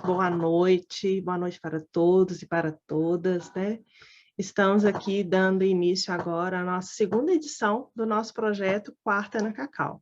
boa noite para todos e para todas, né? Estamos aqui dando início agora à nossa segunda edição do nosso projeto Quarta na Cacau,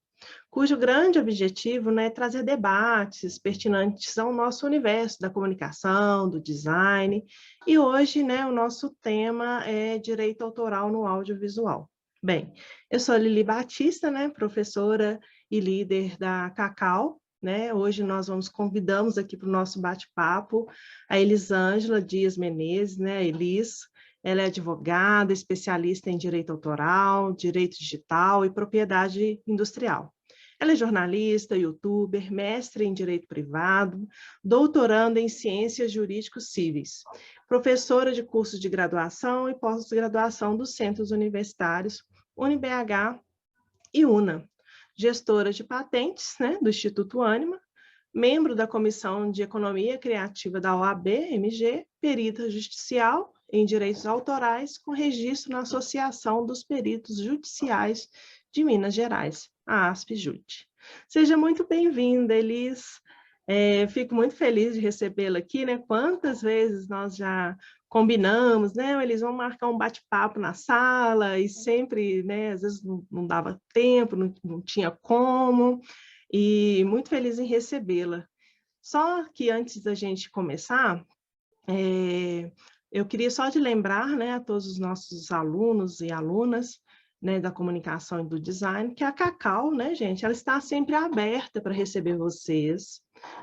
cujo grande objetivo, né, é trazer debates pertinentes ao nosso universo da comunicação, do design, e hoje, né, o nosso tema é direito autoral no audiovisual. Bem, eu sou a Lili Batista, né, professora e líder da Cacau, né? Hoje nós convidamos aqui para o nosso bate-papo a Elisângela Dias Menezes, né, a Elis. Ela é advogada, especialista em direito autoral, direito digital e propriedade industrial. Ela é jornalista, youtuber, mestre em direito privado, doutoranda em ciências jurídicos cíveis, professora de cursos de graduação e pós-graduação dos centros universitários UniBH e UNA, gestora de patentes, né, do Instituto Ânima, membro da Comissão de Economia Criativa da OAB-MG, perita judicial em direitos autorais, com registro na Associação dos Peritos Judiciais de Minas Gerais, a ASP-JUT. Seja muito bem-vinda, Elis. Fico muito feliz de recebê-la aqui, né? Quantas vezes nós já combinamos, né? Eles vão marcar um bate-papo na sala e sempre, né? Às vezes não dava tempo, não tinha como, e muito feliz em recebê-la. Só que antes da gente começar, eu queria só de lembrar, né, a todos os nossos alunos e alunas, né, da comunicação e do design, que a Cacau, né, gente, ela está sempre aberta para receber vocês,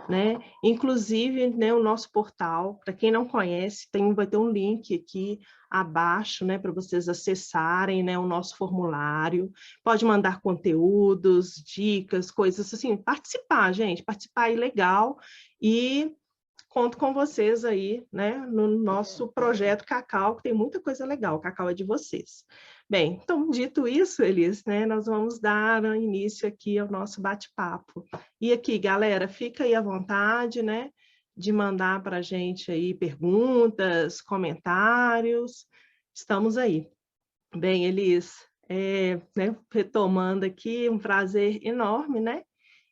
né, inclusive, né, o nosso portal, para quem não conhece, vai ter um link aqui abaixo, né, para vocês acessarem, né, o nosso formulário, pode mandar conteúdos, dicas, coisas assim, participar, gente, participar é legal, e conto com vocês aí, né, no nosso projeto Cacau, que tem muita coisa legal, Cacau é de vocês. Bem, então, dito isso, Elis, né, nós vamos dar início aqui ao nosso bate-papo. E aqui, galera, fica aí à vontade, né, de mandar para a gente aí perguntas, comentários, estamos aí. Bem, Elis, né, retomando aqui, um prazer enorme, né,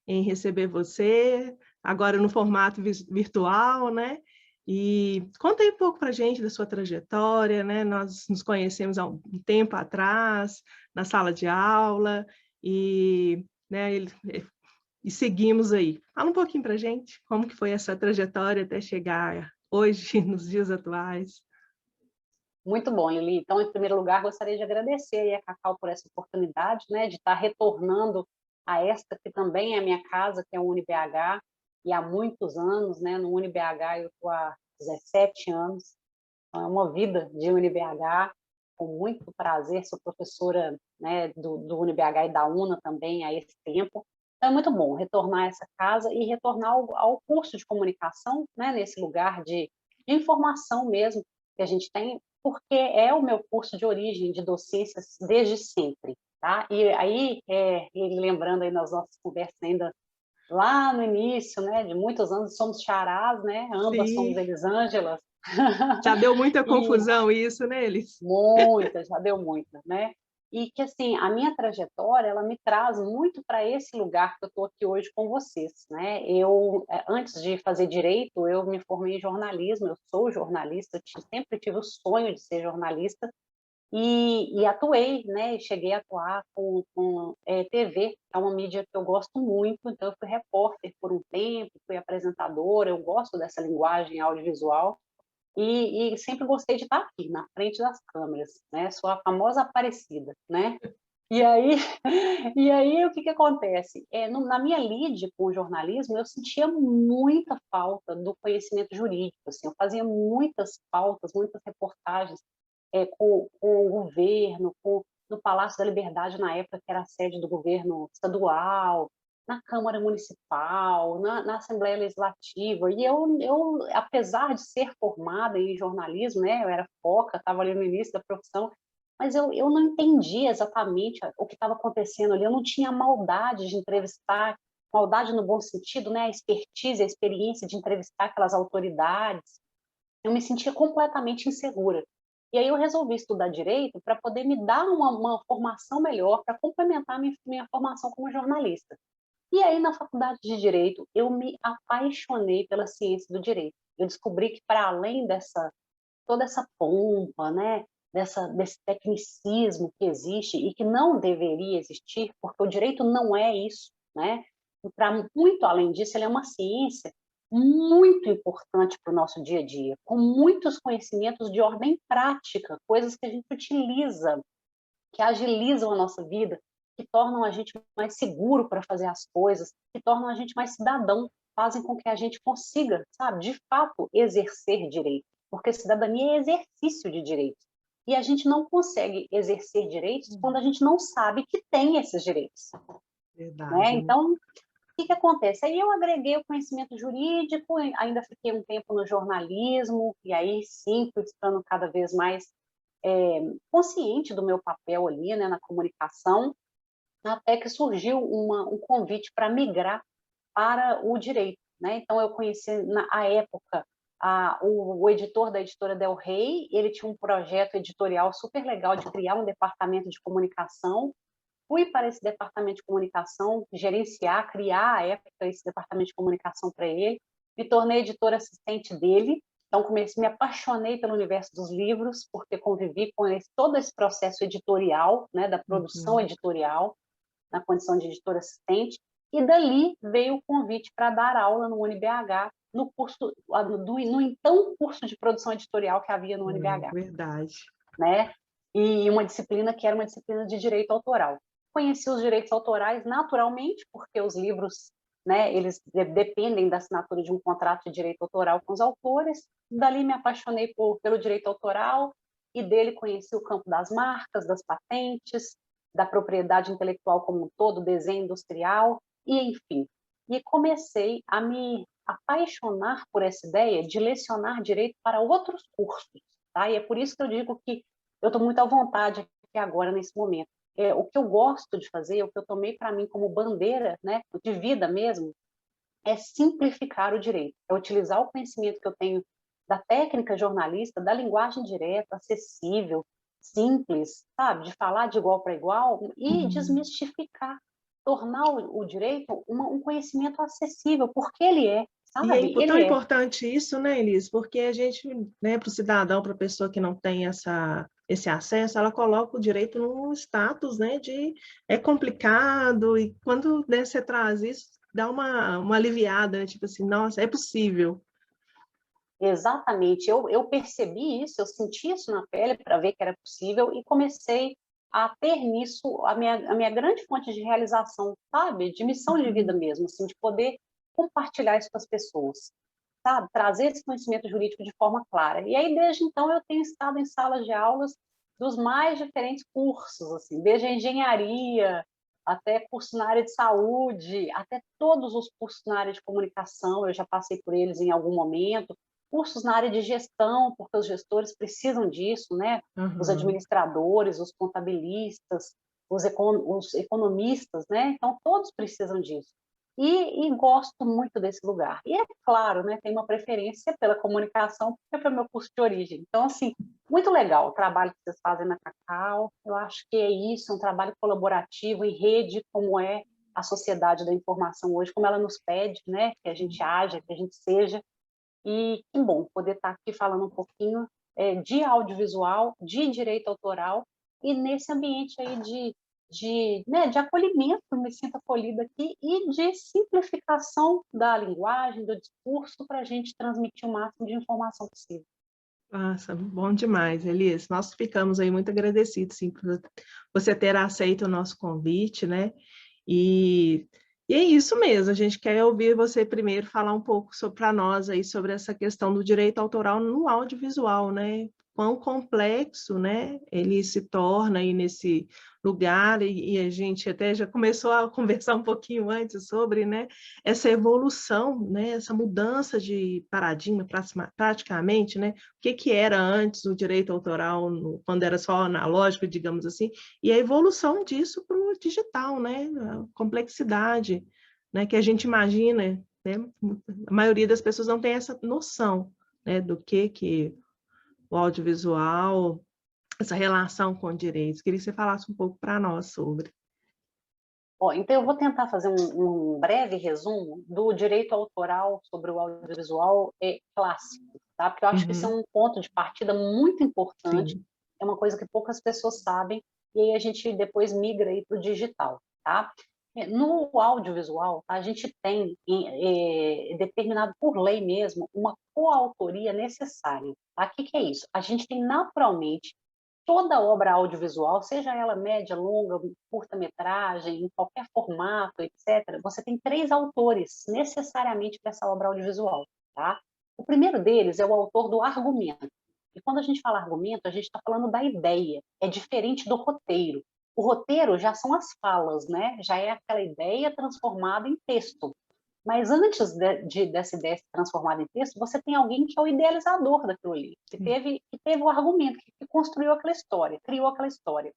em receber você, agora no formato virtual, né? E conta aí um pouco para a gente da sua trajetória, né? Nós nos conhecemos há um tempo atrás, na sala de aula, e, né, e seguimos aí. Fala um pouquinho para a gente, como que foi essa trajetória até chegar hoje, nos dias atuais. Muito bom, Lili. Então, em primeiro lugar, gostaria de agradecer aí a Cacau por essa oportunidade, né, de estar retornando a esta que também é a minha casa, que é o UniBH, e há muitos anos, né, no UniBH eu estou há 17 anos, então é uma vida de UniBH, com muito prazer, sou professora, né, do UniBH e da UNA também há esse tempo, então é muito bom retornar a essa casa e retornar ao curso de comunicação, né, nesse lugar de informação mesmo que a gente tem, porque é o meu curso de origem de docências desde sempre, tá? E aí, lembrando aí nas nossas conversas ainda lá no início, né, de muitos anos, somos charás, né? Ambas somos Sim, Elisângelas. já deu muita E confusão isso, né, Elis? muita, já deu muita, né? E que, assim, a minha trajetória, ela me traz muito para esse lugar que eu estou aqui hoje com vocês, né? Antes de fazer direito, eu me formei em jornalismo, eu sou jornalista, sempre tive o sonho de ser jornalista, e atuei, né? E cheguei a atuar com TV, é uma mídia que eu gosto muito, então eu fui repórter por um tempo, fui apresentadora, eu gosto dessa linguagem audiovisual, e sempre gostei de estar aqui, na frente das câmeras, né? Sou a famosa Aparecida, né? E aí, e aí o que acontece? Na minha lide com o jornalismo, eu sentia muita falta do conhecimento jurídico, assim, eu fazia muitas pautas, muitas reportagens com o governo, no Palácio da Liberdade, na época que era a sede do governo estadual, na Câmara Municipal, na Assembleia Legislativa, e apesar de ser formada em jornalismo, né, eu era foca, estava ali no início da profissão, mas eu não entendia exatamente o que estava acontecendo ali, eu não tinha maldade de entrevistar, maldade no bom sentido, né, a expertise, a experiência de entrevistar aquelas autoridades, eu me sentia completamente insegura. E aí eu resolvi estudar direito para poder me dar uma formação melhor, para complementar minha formação como jornalista. E aí, na faculdade de Direito, eu me apaixonei pela ciência do direito. Eu descobri que, para além toda essa pompa, né, desse tecnicismo que existe e que não deveria existir, porque o direito não é isso, né? Para muito além disso, ele é uma ciência muito importante para o nosso dia a dia, com muitos conhecimentos de ordem prática, coisas que a gente utiliza, que agilizam a nossa vida, que tornam a gente mais seguro para fazer as coisas, que tornam a gente mais cidadão, fazem com que a gente consiga, sabe, de fato, exercer direito, porque cidadania é exercício de direitos. E a gente não consegue exercer direitos quando a gente não sabe que tem esses direitos. Né? Verdade, né? Então, o que acontece? Aí eu agreguei o conhecimento jurídico, ainda fiquei um tempo no jornalismo, e aí sim fui ficando cada vez mais consciente do meu papel ali, né, na comunicação, até que surgiu um convite para migrar para o direito. Né? Então, eu conheci, na época, o editor da editora Del Rey, ele tinha um projeto editorial super legal de criar um departamento de comunicação. Fui para esse departamento de comunicação, gerenciar, criar, à época, esse departamento de comunicação para ele. Me tornei editora assistente dele. Então, me apaixonei pelo universo dos livros, porque convivi com todo esse processo editorial, né, da produção Uhum. editorial, na condição de editora assistente. E dali veio o convite para dar aula no UniBH, no curso, no então curso de produção editorial que havia no UniBH, Verdade. né? E uma disciplina que era uma disciplina de direito autoral. Conheci os direitos autorais naturalmente, porque os livros, né, eles dependem da assinatura de um contrato de direito autoral com os autores. Dali me apaixonei pelo direito autoral e dele conheci o campo das marcas, das patentes, da propriedade intelectual como um todo, desenho industrial, e enfim. E comecei a me apaixonar por essa ideia de lecionar direito para outros cursos. Tá? E é por isso que eu digo que eu estou muito à vontade aqui agora, nesse momento. O que eu gosto de fazer, o que eu tomei para mim como bandeira, né, de vida mesmo, é simplificar o direito, é utilizar o conhecimento que eu tenho da técnica jornalista, da linguagem direta, acessível, simples, sabe, de falar de igual para igual e desmistificar, tornar o direito um conhecimento acessível, porque ele é, E é sabe, tão ele é. importante isso, né, Elis? Porque a gente, né, para o cidadão, para a pessoa que não tem esse acesso, ela coloca o direito num status, né, de é complicado, e quando, né, você traz isso, dá uma aliviada, né, tipo assim, nossa, é possível. Exatamente, eu percebi isso, eu senti isso na pele para ver que era possível e comecei a ter nisso a minha grande fonte de realização, sabe? De missão de vida Uhum. mesmo, assim, de poder compartilhar isso com as pessoas, sabe? Trazer esse conhecimento jurídico de forma clara. E aí, desde então, eu tenho estado em salas de aulas dos mais diferentes cursos, assim, desde a engenharia, até curso na área de saúde, até todos os cursos na área de comunicação, eu já passei por eles em algum momento, cursos na área de gestão, porque os gestores precisam disso, né? Os Uhum. administradores, os contabilistas, os economistas, né? Então, todos precisam disso. E gosto muito desse lugar. E é claro, né, tem uma preferência pela comunicação, porque foi meu curso de origem. Então, assim, muito legal o trabalho que vocês fazem na Cacau. Eu acho que é isso, um trabalho colaborativo em rede, como é a sociedade da informação hoje, como ela nos pede, né, que a gente haja, que a gente seja. E que bom poder estar aqui falando um pouquinho de audiovisual, de direito autoral, e nesse ambiente aí né, de acolhimento, me sinto acolhida aqui, e de simplificação da linguagem, do discurso, para a gente transmitir o máximo de informação possível. Nossa, bom demais, Elis. Nós ficamos aí muito agradecidos, sim, por você ter aceito o nosso convite, né? E, e é isso mesmo, a gente quer ouvir você primeiro falar um pouco para nós aí sobre essa questão do direito autoral no audiovisual, né? Quão complexo, né, ele se torna aí nesse lugar, e a gente até já começou a conversar um pouquinho antes sobre, né, essa evolução, né, essa mudança de paradigma praticamente, né, o que era antes o direito autoral, quando era só analógico, digamos assim, e a evolução disso para o digital, né? A complexidade, né? Que a gente imagina, né? A maioria das pessoas não tem essa noção, né? Do que o audiovisual, essa relação com direitos. Queria que você falasse um pouco para nós sobre. Ó, então eu vou tentar fazer um breve resumo do direito autoral sobre o audiovisual clássico, tá? Porque eu acho que isso é Uhum. um ponto de partida muito importante, Sim. é uma coisa que poucas pessoas sabem, e aí a gente depois migra aí para o digital, tá? No audiovisual, a gente tem determinado por lei mesmo uma coautoria necessária, tá? O que é isso? A gente tem naturalmente toda obra audiovisual, seja ela média, longa, curta-metragem, em qualquer formato, etc., você tem 3 autores necessariamente para essa obra audiovisual, tá? O primeiro deles é o autor do argumento. E quando a gente fala argumento, a gente está falando da ideia. É diferente do roteiro. O roteiro já são as falas, né? Já é aquela ideia transformada em texto. Mas antes dessa ideia ser transformada em texto, você tem alguém que é o idealizador daquilo ali, que teve o argumento, que construiu aquela história, criou aquela história.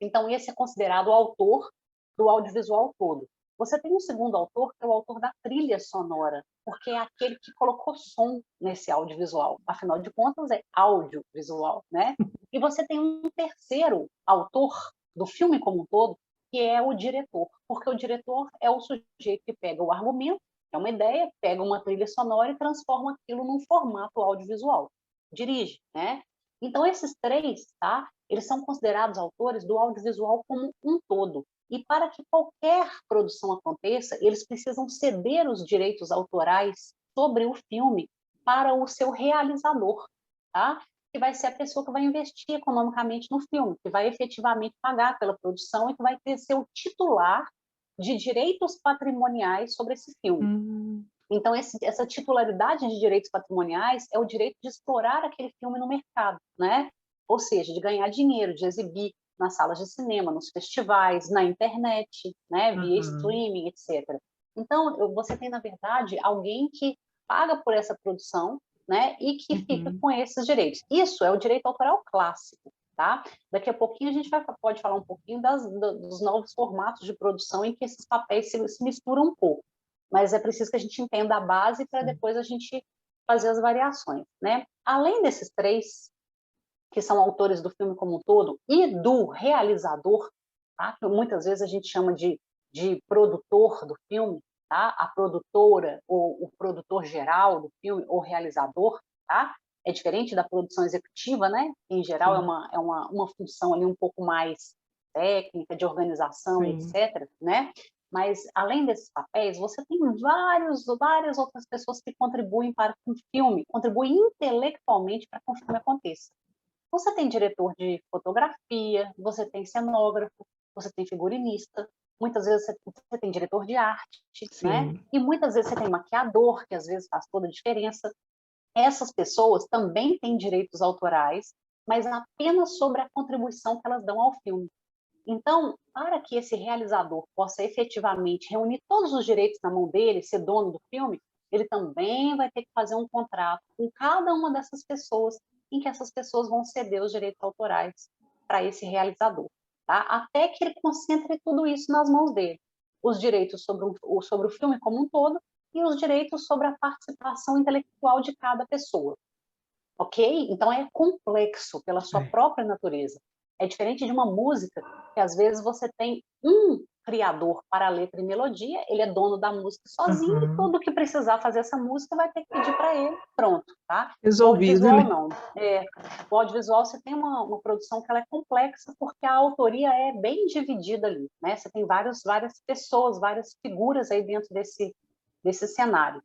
Então, esse é considerado o autor do audiovisual todo. Você tem um segundo autor, que é o autor da trilha sonora, porque é aquele que colocou som nesse audiovisual. Afinal de contas, é audiovisual, né? E você tem um terceiro autor do filme como um todo, que é o diretor, porque o diretor é o sujeito que pega o argumento, é uma ideia, pega uma trilha sonora e transforma aquilo num formato audiovisual. Dirige, né? Então, esses 3, tá? Eles são considerados autores do audiovisual como um todo. E para que qualquer produção aconteça, eles precisam ceder os direitos autorais sobre o filme para o seu realizador, tá? Que vai ser a pessoa que vai investir economicamente no filme, que vai efetivamente pagar pela produção e que vai ser o titular de direitos patrimoniais sobre esse filme. Então, essa titularidade de direitos patrimoniais é o direito de explorar aquele filme no mercado, né? Ou seja, de ganhar dinheiro, de exibir nas salas de cinema, nos festivais, na internet, né? Via Uhum. streaming, etc. Então, você tem, na verdade, alguém que paga por essa produção, né? E que fica Uhum. com esses direitos. Isso é o direito autoral clássico, tá? Daqui a pouquinho a gente pode falar um pouquinho dos novos formatos de produção em que esses papéis se misturam um pouco. Mas é preciso que a gente entenda a base para depois a gente fazer as variações, né? Além desses 3, que são autores do filme como um todo, e do realizador, tá? Que muitas vezes a gente chama de produtor do filme, tá? A produtora, ou o produtor geral do filme, ou realizador, tá? É diferente da produção executiva, né? Em geral, Sim. é uma função ali um pouco mais técnica, de organização, Sim. etc., né? Mas, além desses papéis, você tem várias outras pessoas que contribuem para que o filme, contribuem intelectualmente para que o filme aconteça. Você tem diretor de fotografia, você tem cenógrafo, você tem figurinista, muitas vezes você tem diretor de arte, né? Sim. E muitas vezes você tem maquiador, que às vezes faz toda a diferença. Essas pessoas também têm direitos autorais, mas apenas sobre a contribuição que elas dão ao filme. Então, para que esse realizador possa efetivamente reunir todos os direitos na mão dele, ser dono do filme, ele também vai ter que fazer um contrato com cada uma dessas pessoas, em que essas pessoas vão ceder os direitos autorais para esse realizador, tá? Até que ele concentre tudo isso nas mãos dele. Os direitos sobre o filme como um todo e os direitos sobre a participação intelectual de cada pessoa. Ok? Então é complexo pela sua É. própria natureza. É diferente de uma música que às vezes você tem um criador para a letra e melodia, ele é dono da música sozinho e Uhum. tudo que precisar fazer essa música vai ter que pedir para ele, pronto, tá? O Resolvido, audiovisual né? não. O audiovisual você tem uma produção que ela é complexa porque a autoria é bem dividida ali, né? Você tem várias pessoas, várias figuras aí dentro desse cenário.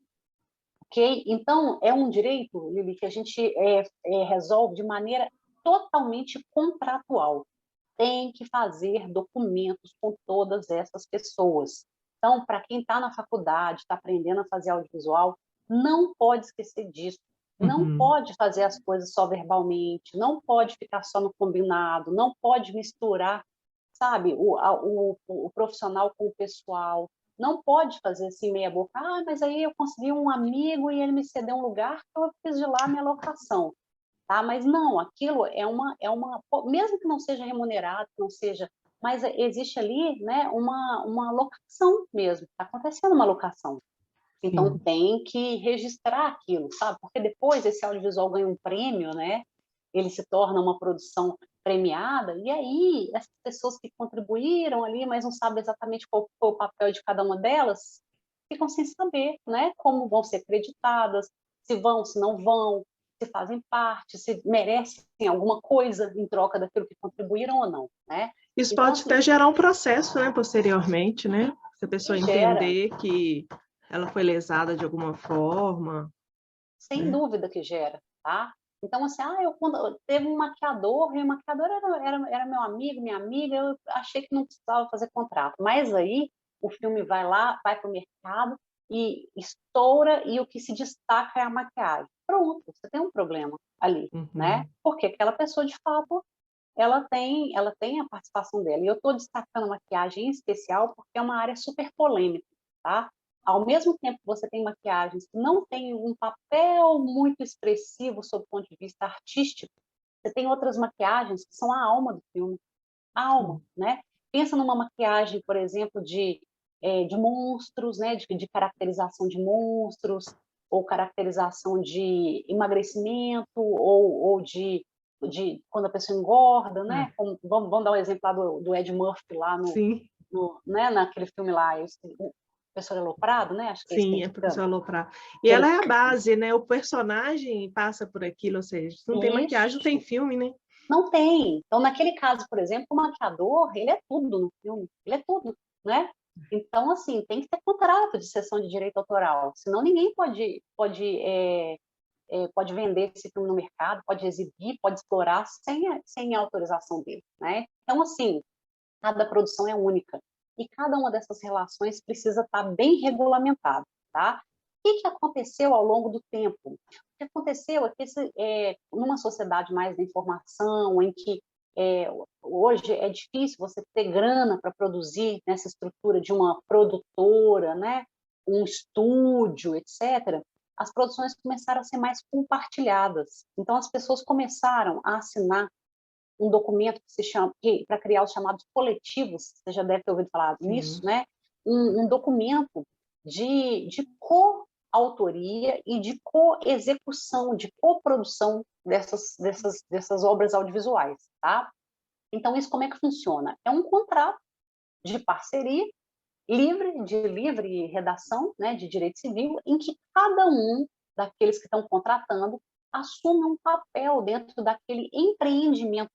Ok? Então, é um direito, Lili, que a gente resolve de maneira totalmente contratual. Tem que fazer documentos com todas essas pessoas. Então, para quem está na faculdade, está aprendendo a fazer audiovisual, não pode esquecer disso. Não Uhum. pode fazer as coisas só verbalmente, não pode ficar só no combinado, não pode misturar, sabe, o profissional com o pessoal. Não pode fazer assim meia boca, mas aí eu consegui um amigo e ele me cedeu um lugar que eu fiz de lá a minha locação, tá? Mas não, aquilo mesmo que não seja remunerado, não seja, mas existe ali, né, uma locação mesmo, está acontecendo uma locação. Então Sim. tem que registrar aquilo, sabe? Porque depois esse audiovisual ganha um prêmio, né? Ele se torna uma produção premiada, e aí essas pessoas que contribuíram ali, mas não sabem exatamente qual foi o papel de cada uma delas, ficam sem saber, né, como vão ser acreditadas, se vão, se não vão, se fazem parte, se merecem alguma coisa em troca daquilo que contribuíram ou não, né? Isso Então, pode assim, até gerar um processo, né, posteriormente, né? Se a pessoa gera, entender que ela foi lesada de alguma forma, sem né? dúvida que gera, tá? Então, assim, quando teve um maquiador, e o maquiador era meu amigo, minha amiga, eu achei que não precisava fazer contrato. Mas aí o filme vai lá, vai para o mercado e estoura, e o que se destaca é a maquiagem. Pronto, você tem um problema ali, né? Uhum. Porque aquela pessoa, de fato, ela tem a participação dela. E eu estou destacando a maquiagem em especial porque é uma área super polêmica, tá? Ao mesmo tempo que você tem maquiagens que não têm um papel muito expressivo sob o ponto de vista artístico, você tem outras maquiagens que são a alma do filme, a alma, Sim. né? Pensa numa maquiagem, por exemplo, de monstros, né? De caracterização de monstros, ou caracterização de emagrecimento, ou de quando a pessoa engorda, né? É, Vamos dar um exemplo lá do Ed Murphy lá sim, né? Naquele filme lá, o Professor Aloprado, né? Acho que é esse que sim, ele é fica, professor Aloprar. E que ela ele é a base, né? O personagem passa por aquilo, ou seja, se não tem maquiagem, não tem isso filme, né? não tem. Então, naquele caso, por exemplo, o maquiador, ele é tudo no filme, ele é tudo, né? Então, assim, tem que ter contrato de cessão de direito autoral, senão ninguém pode vender esse filme no mercado, pode exibir, pode explorar sem a autorização dele, né? Então, assim, cada produção é única e cada uma dessas relações precisa estar bem regulamentada, tá? O que aconteceu ao longo do tempo? O que aconteceu é que numa sociedade mais da informação, em que hoje é difícil você ter grana para produzir nessa estrutura de uma produtora, né? Um estúdio, etc., as produções começaram a ser mais compartilhadas. Então, as pessoas começaram a assinar um documento que se chama, para criar os chamados coletivos, você já deve ter ouvido falar nisso, Sim. né? Um documento de coautoria e de coexecução, de coprodução dessas obras audiovisuais, tá? Então, isso como é que funciona? É um contrato de parceria de livre redação, né, de direito civil, em que cada um daqueles que estão contratando assume um papel dentro daquele empreendimento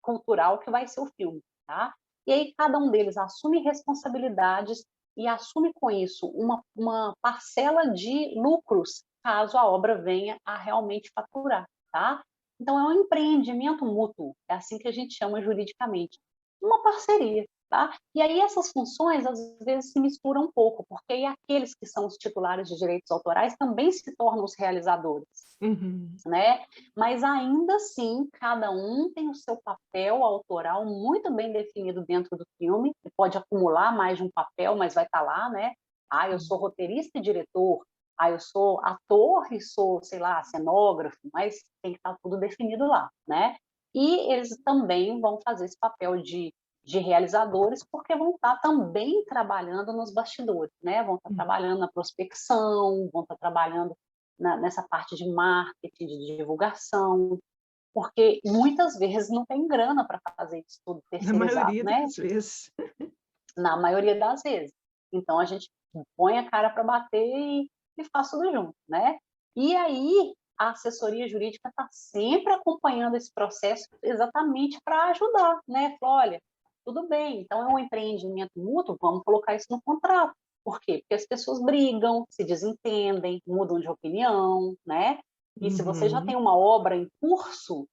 cultural que vai ser o filme, tá? E aí cada um deles assume responsabilidades e assume com isso uma parcela de lucros caso a obra venha a realmente faturar, tá? Então é um empreendimento mútuo, é assim que a gente chama juridicamente, uma parceria, tá? E aí essas funções às vezes se misturam um pouco, porque aí aqueles que são os titulares de direitos autorais também se tornam os realizadores, Uhum. né? Mas ainda assim, cada um tem o seu papel autoral muito bem definido dentro do filme, e pode acumular mais de um papel, mas vai estar lá, né? Ah, eu sou roteirista e diretor, ah, eu sou ator e sou, sei lá, cenógrafo, mas tem que estar tudo definido lá, né? E eles também vão fazer esse papel de realizadores, porque vão estar também trabalhando nos bastidores, né? Vão estar trabalhando na prospecção, vão estar trabalhando nessa parte de marketing, de divulgação, porque muitas vezes não tem grana para fazer isso tudo Na terceirizado, maioria né? das vezes. Na maioria das vezes. Então a gente põe a cara para bater e faz tudo junto, né? E aí a assessoria jurídica está sempre acompanhando esse processo exatamente para ajudar, né? Fala, olha, tudo bem, então é um empreendimento mútuo, vamos colocar isso no contrato. Por quê? Porque as pessoas brigam, se desentendem, mudam de opinião, né? E se você já tem Uhum. uma obra em curso,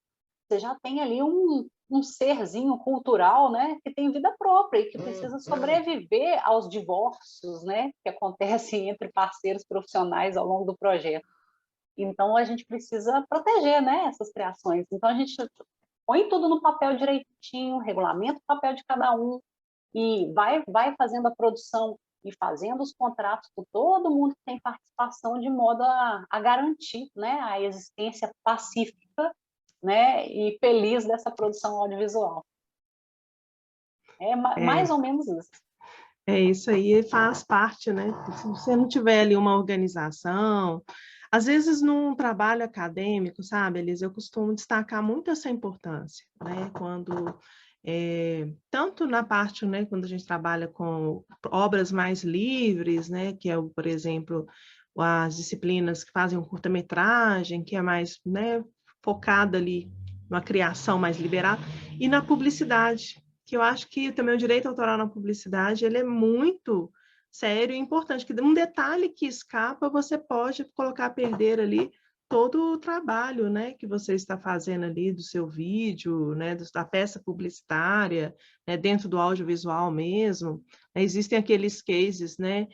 você já tem ali um serzinho cultural, né, que tem vida própria e que precisa sobreviver aos divórcios, né, que acontecem entre parceiros profissionais ao longo do projeto. Então, a gente precisa proteger, né, essas criações. Então, a gente põe tudo no papel direitinho, regulamenta o papel de cada um e vai fazendo a produção e fazendo os contratos com todo mundo que tem participação de modo a garantir, né, a existência pacífica, né, e feliz dessa produção audiovisual. É mais É, ou menos isso. é isso aí, faz parte, né? Se você não tiver ali uma organização, Às vezes, num trabalho acadêmico, sabe, Elisa, eu costumo destacar muito essa importância, né? Quando, tanto na parte, né, quando a gente trabalha com obras mais livres, né, que é, por exemplo, as disciplinas que fazem um curta-metragem, que é mais, né, focada ali numa criação mais liberada, e na publicidade, que eu acho que também o direito autoral na publicidade, ele é muito sério e importante, que um detalhe que escapa, você pode colocar a perder ali todo o trabalho, né, que você está fazendo ali do seu vídeo, né, da peça publicitária, né, dentro do audiovisual mesmo. Existem aqueles cases, né,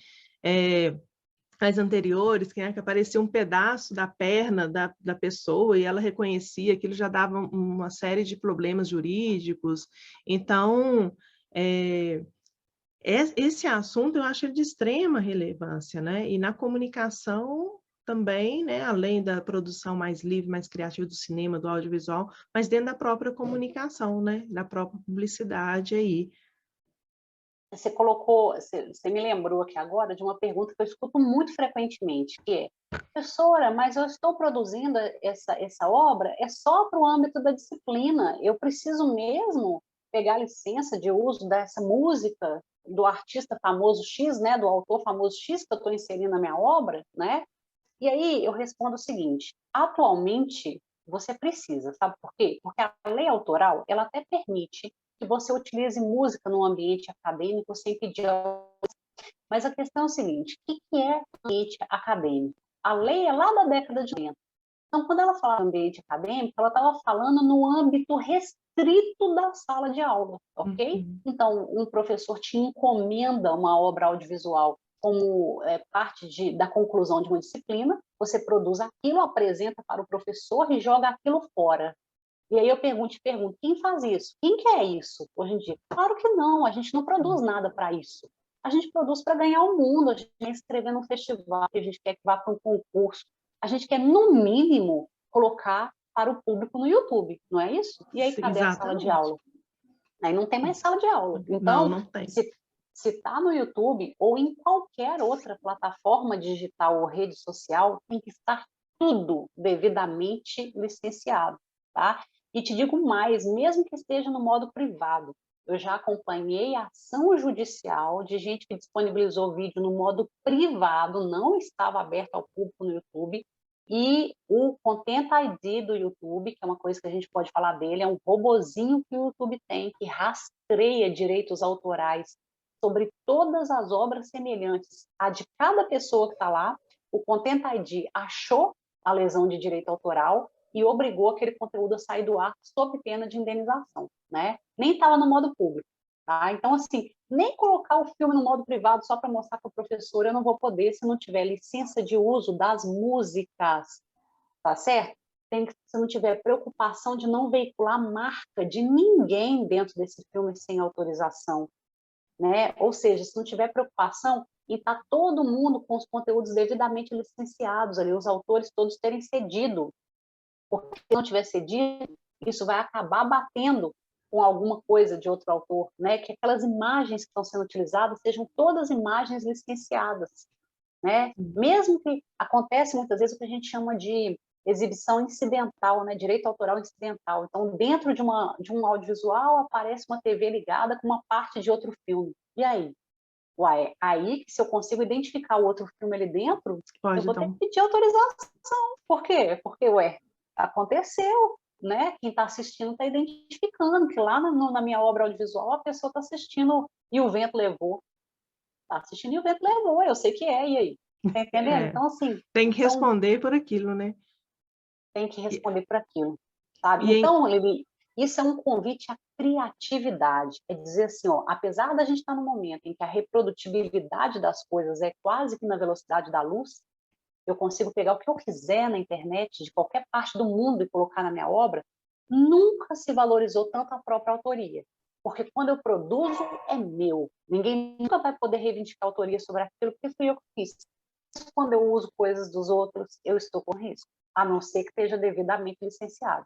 mais anteriores, que aparecia um pedaço da perna da pessoa e ela reconhecia, aquilo já dava uma série de problemas jurídicos. Então, esse assunto eu acho de extrema relevância, né? E na comunicação também, né? Além da produção mais livre, mais criativa do cinema, do audiovisual, mas dentro da própria comunicação, né? Da própria publicidade aí. Você colocou, você me lembrou aqui agora de uma pergunta que eu escuto muito frequentemente, que é: professora, mas eu estou produzindo essa obra é só para o âmbito da disciplina, eu preciso mesmo pegar licença de uso dessa música do artista famoso X, né, do autor famoso X que eu estou inserindo na minha obra, né? E aí eu respondo o seguinte: atualmente você precisa, sabe por quê? Porque a lei autoral, ela até permite que você utilize música no ambiente acadêmico sem pedir. Mas a questão é o seguinte: o que é ambiente acadêmico? A lei é lá da década de 80. Então, quando ela fala ambiente acadêmico, ela estava falando no âmbito restrito da sala de aula, ok? Uhum. Então, um professor te encomenda uma obra audiovisual como parte da conclusão de uma disciplina, você produz aquilo, apresenta para o professor e joga aquilo fora. E aí eu te pergunto, quem faz isso? Quem quer isso hoje em dia? Claro que não, a gente não produz nada para isso. A gente produz para ganhar o mundo, a gente quer escrever num festival, a gente quer que vá para um concurso, a gente quer, no mínimo, colocar para o público no YouTube, não é isso? E aí, Sim, cadê a sala de exatamente. aula? Aí não tem mais sala de aula. Não, Então, não tem. se está no YouTube ou em qualquer outra plataforma digital ou rede social, tem que estar tudo devidamente licenciado, tá? E te digo mais, mesmo que esteja no modo privado, eu já acompanhei ação judicial de gente que disponibilizou vídeo no modo privado, não estava aberto ao público no YouTube, e o Content ID do YouTube, que é uma coisa que a gente pode falar dele, é um robozinho que o YouTube tem, que rastreia direitos autorais sobre todas as obras semelhantes a de cada pessoa que está lá. O Content ID achou a lesão de direito autoral e obrigou aquele conteúdo a sair do ar sob pena de indenização, né? Nem estava no modo público, tá? Então, assim, nem colocar o filme no modo privado só para mostrar para o professor eu não vou poder se não tiver licença de uso das músicas, tá certo? Se não tiver preocupação de não veicular marca de ninguém dentro desse filme sem autorização, né? Ou seja, se não tiver preocupação em estar todo mundo com os conteúdos devidamente licenciados ali, os autores todos terem cedido, porque se não tiver cedido, isso vai acabar batendo com alguma coisa de outro autor, né? Que aquelas imagens que estão sendo utilizadas sejam todas imagens licenciadas, né? Mesmo que acontece muitas vezes o que a gente chama de exibição incidental, né? Direito autoral incidental. Então, dentro de um audiovisual aparece uma TV ligada com uma parte de outro filme. E aí? Uai, aí que se eu consigo identificar o outro filme ali dentro, eu Pode, vou ter que então. pedir autorização. Por quê? Porque, ué, aconteceu, né? Quem está assistindo está identificando que lá na minha obra audiovisual a pessoa está assistindo e o vento levou. Está assistindo e o vento levou, eu sei que é, e aí? Tá entendendo? É, Então, assim, tem que responder por aquilo, né? tem que E, responder por aquilo, sabe? e em- Então, Lili, isso é um convite à criatividade. É dizer assim, ó, apesar da gente estar no momento em que a reprodutibilidade das coisas é quase que na velocidade da luz, eu consigo pegar o que eu quiser na internet, de qualquer parte do mundo, e colocar na minha obra, nunca se valorizou tanto a própria autoria. Porque quando eu produzo, é meu. Ninguém nunca vai poder reivindicar autoria sobre aquilo, porque fui eu que fiz. Quando eu uso coisas dos outros, eu estou com risco, a não ser que esteja devidamente licenciado.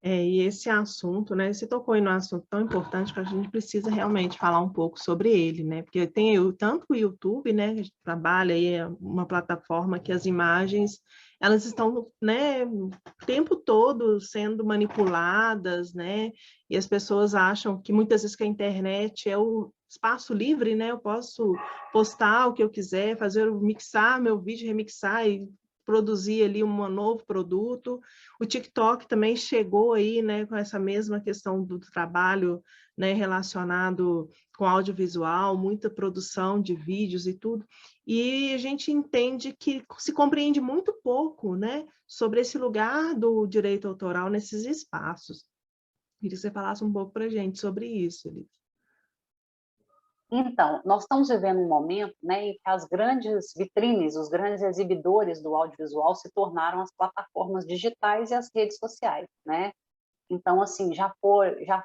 E esse assunto, né, você tocou aí num assunto tão importante que a gente precisa realmente falar um pouco sobre ele, né, porque tem tanto o YouTube, né, que a gente trabalha aí, é uma plataforma que as imagens, elas estão, né, o tempo todo sendo manipuladas, né, e as pessoas acham que muitas vezes que a internet é o espaço livre, né, eu posso postar o que eu quiser, mixar meu vídeo, remixar e produzir ali um novo produto. O TikTok também chegou aí, né, com essa mesma questão do trabalho, né, relacionado com audiovisual, muita produção de vídeos e tudo, e a gente entende que se compreende muito pouco, né, sobre esse lugar do direito autoral nesses espaços. Queria que você falasse um pouco para a gente sobre isso, Liz. Então, nós estamos vivendo um momento, né, em que as grandes vitrines, os grandes exibidores do audiovisual se tornaram as plataformas digitais e as redes sociais, né? Então, assim, já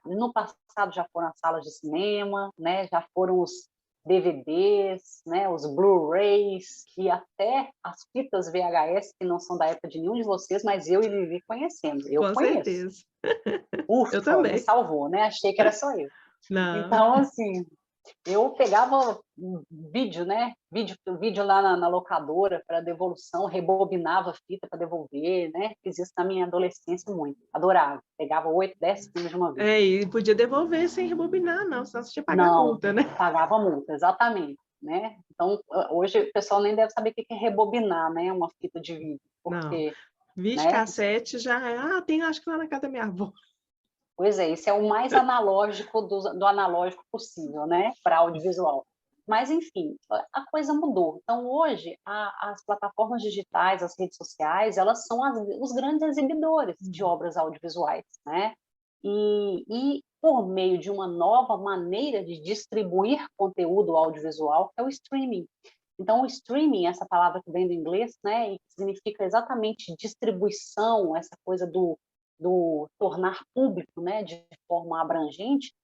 no passado já foram as salas de cinema, né? Já foram os DVDs, né? Os Blu-rays e até as fitas VHS que não são da época de nenhum de vocês, mas eu e Vivi conhecemos. Eu Com conheço. certeza. Eu Ufa, me também. salvou, né? Achei que era só eu. Não. Então, assim, eu pegava um vídeo, né? Vídeo lá na locadora para devolução, rebobinava a fita para devolver, né? Fiz isso na minha adolescência muito. Adorava. Pegava 8, 10 filmes de uma vez. E podia devolver sem rebobinar, não, senão você tinha que pagar Não, multa, né? pagava multa, exatamente, né? Então, hoje o pessoal nem deve saber o que é rebobinar, né? Uma fita de vídeo, Não. porque, Vídeo né? cassete já tem acho que lá na casa da minha avó. Pois é, isso é o mais analógico do analógico possível, né, para audiovisual. Mas, enfim, a coisa mudou. Então, hoje, as plataformas digitais, as redes sociais, elas são os grandes exibidores de obras audiovisuais, né? Por meio de uma nova maneira de distribuir conteúdo audiovisual, que é o streaming. Então, o streaming, essa palavra que vem do inglês, né, e que significa exatamente distribuição, essa coisa do tornar público, né, de forma abrangente,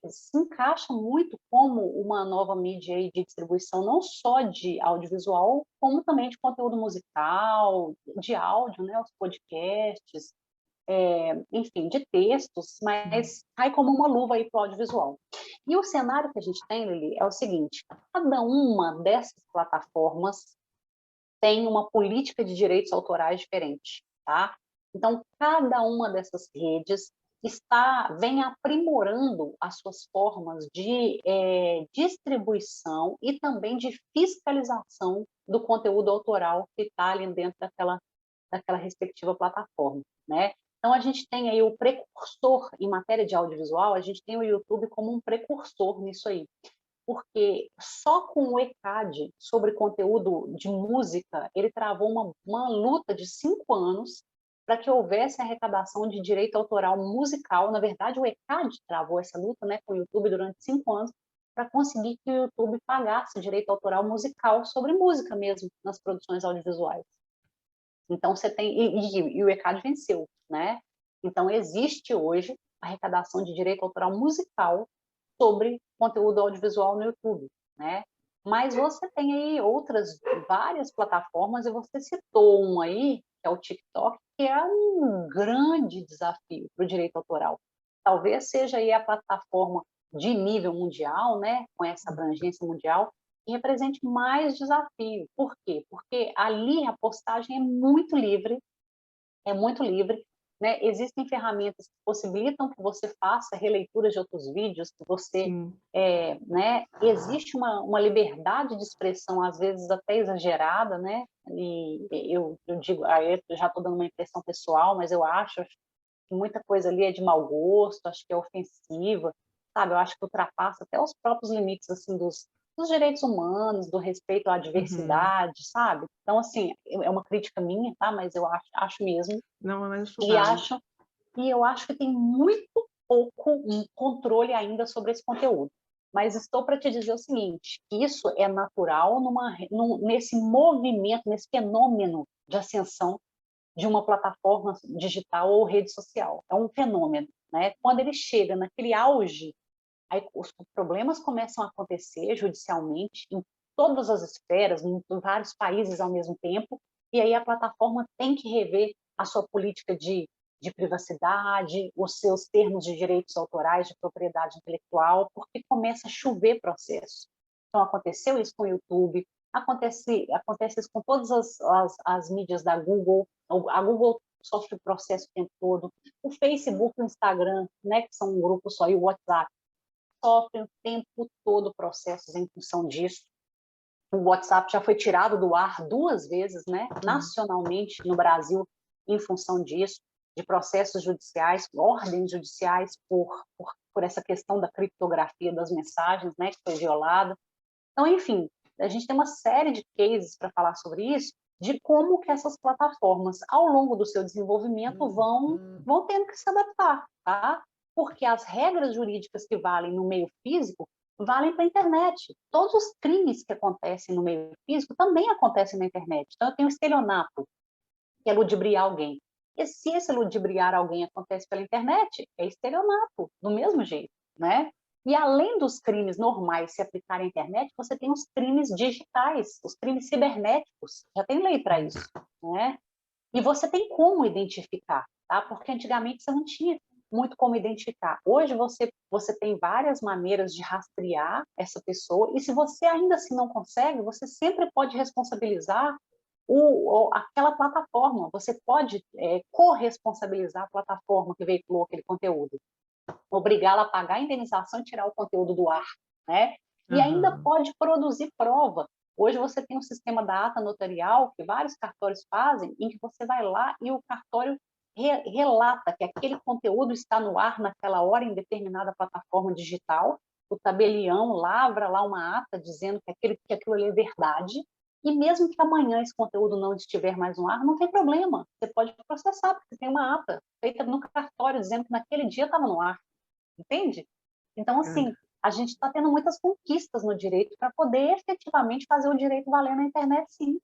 se encaixa muito como uma nova mídia aí de distribuição, não só de audiovisual, como também de conteúdo musical, de áudio, né, os podcasts, enfim, de textos, mas cai como uma luva aí para o audiovisual. E o cenário que a gente tem, Lili, é o seguinte: cada uma dessas plataformas tem uma política de direitos autorais diferente, tá? Então, cada uma dessas redes vem aprimorando as suas formas de distribuição e também de fiscalização do conteúdo autoral que está ali dentro daquela respectiva plataforma, né? Então, a gente tem aí o precursor em matéria de audiovisual, a gente tem o YouTube como um precursor nisso aí, porque só com o ECAD sobre conteúdo de música, ele travou uma luta de 5 anos para que houvesse arrecadação de direito autoral musical. Na verdade, o ECAD travou essa luta, né, com o YouTube durante 5 anos para conseguir que o YouTube pagasse direito autoral musical sobre música mesmo nas produções audiovisuais. Então, você tem... E o ECAD venceu, né? Então, existe hoje arrecadação de direito autoral musical sobre conteúdo audiovisual no YouTube, né? Mas você tem aí várias plataformas, e você citou uma aí, que é o TikTok, que é um grande desafio para o direito autoral. Talvez seja aí a plataforma de nível mundial, né, com essa abrangência mundial, que represente mais desafio. Por quê? Porque ali a postagem é muito livre, né? Existem ferramentas que possibilitam que você faça releituras de outros vídeos, que você, Sim. né? Existe uma liberdade de expressão, às vezes até exagerada, né? E eu digo, aí eu já estou dando uma impressão pessoal, mas eu acho que muita coisa ali é de mau gosto, acho que é ofensiva, sabe? Eu acho que ultrapassa até os próprios limites, assim, dos direitos humanos, do respeito à Uhum. diversidade, sabe? Então, assim, é uma crítica minha, tá? Mas eu acho mesmo, Não é mais e estudado. eu acho que tem muito pouco controle ainda sobre esse conteúdo. Mas estou para te dizer o seguinte, que isso é natural nesse movimento, nesse fenômeno de ascensão de uma plataforma digital ou rede social. É um fenômeno, né? Quando ele chega naquele auge, aí os problemas começam a acontecer judicialmente em todas as esferas, em vários países ao mesmo tempo, e aí a plataforma tem que rever a sua política de de privacidade, os seus termos de direitos autorais, de propriedade intelectual, porque começa a chover processo. Então, aconteceu isso com o YouTube, acontece isso com todas as mídias da Google. A Google sofre processo o tempo todo. O Facebook, o Instagram, né, que são um grupo só, e o WhatsApp, sofrem o tempo todo processos em função disso. O WhatsApp já foi tirado do ar 2 vezes, né, nacionalmente no Brasil, em função disso, de processos judiciais, ordens judiciais por essa questão da criptografia das mensagens, né, que foi violada. Então, enfim, a gente tem uma série de cases para falar sobre isso, de como que essas plataformas, ao longo do seu desenvolvimento, vão tendo que se adaptar, tá? Porque as regras jurídicas que valem no meio físico valem para a internet. Todos os crimes que acontecem no meio físico também acontecem na internet. Então, eu tenho estelionato, que é ludibriar alguém. E se esse ludibriar alguém acontece pela internet, é estelionato, do mesmo jeito, né? E além dos crimes normais se aplicarem à internet, você tem os crimes digitais, os crimes cibernéticos. Já tem lei para isso, né? E você tem como identificar, tá? Porque antigamente você não tinha muito como identificar. Hoje você tem várias maneiras de rastrear essa pessoa, e se você ainda assim não consegue, você sempre pode responsabilizar aquela plataforma. Você pode corresponsabilizar a plataforma que veiculou aquele conteúdo, obrigá-la a pagar a indenização e tirar o conteúdo do ar, né? E ainda pode produzir prova. Hoje você tem um sistema da ata notarial que vários cartórios fazem, em que você vai lá e o cartório relata que aquele conteúdo está no ar naquela hora em determinada plataforma digital. O tabelião lavra lá uma ata dizendo que aquilo ali é verdade. E mesmo que amanhã esse conteúdo não estiver mais no ar, não tem problema. Você pode processar, porque tem uma ata feita no cartório dizendo que naquele dia estava no ar. Entende? Então, assim, a gente está tendo muitas conquistas no direito para poder efetivamente fazer o direito valer na internet, sim.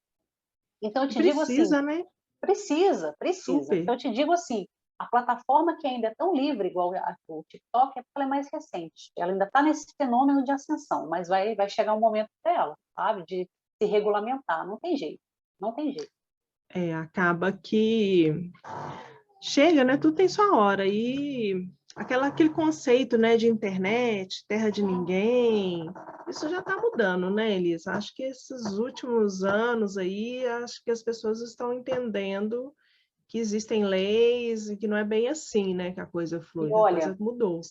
Então, eu te digo assim... Precisa, né? Precisa. Super. Então, eu te digo assim, a plataforma que ainda é tão livre, igual o TikTok, é porque ela é mais recente. Ela ainda está nesse fenômeno de ascensão, mas vai chegar um momento para ela, sabe? De se regulamentar. Não tem jeito. Não tem jeito. Acaba que chega, né? Tudo tem sua hora. E aquele conceito, né, de internet, terra de ninguém, isso já está mudando, né, Elisa? Acho que esses últimos anos aí, acho que as pessoas estão entendendo que existem leis e que não é bem assim, né, que a coisa flui, E que a olha, coisa mudou.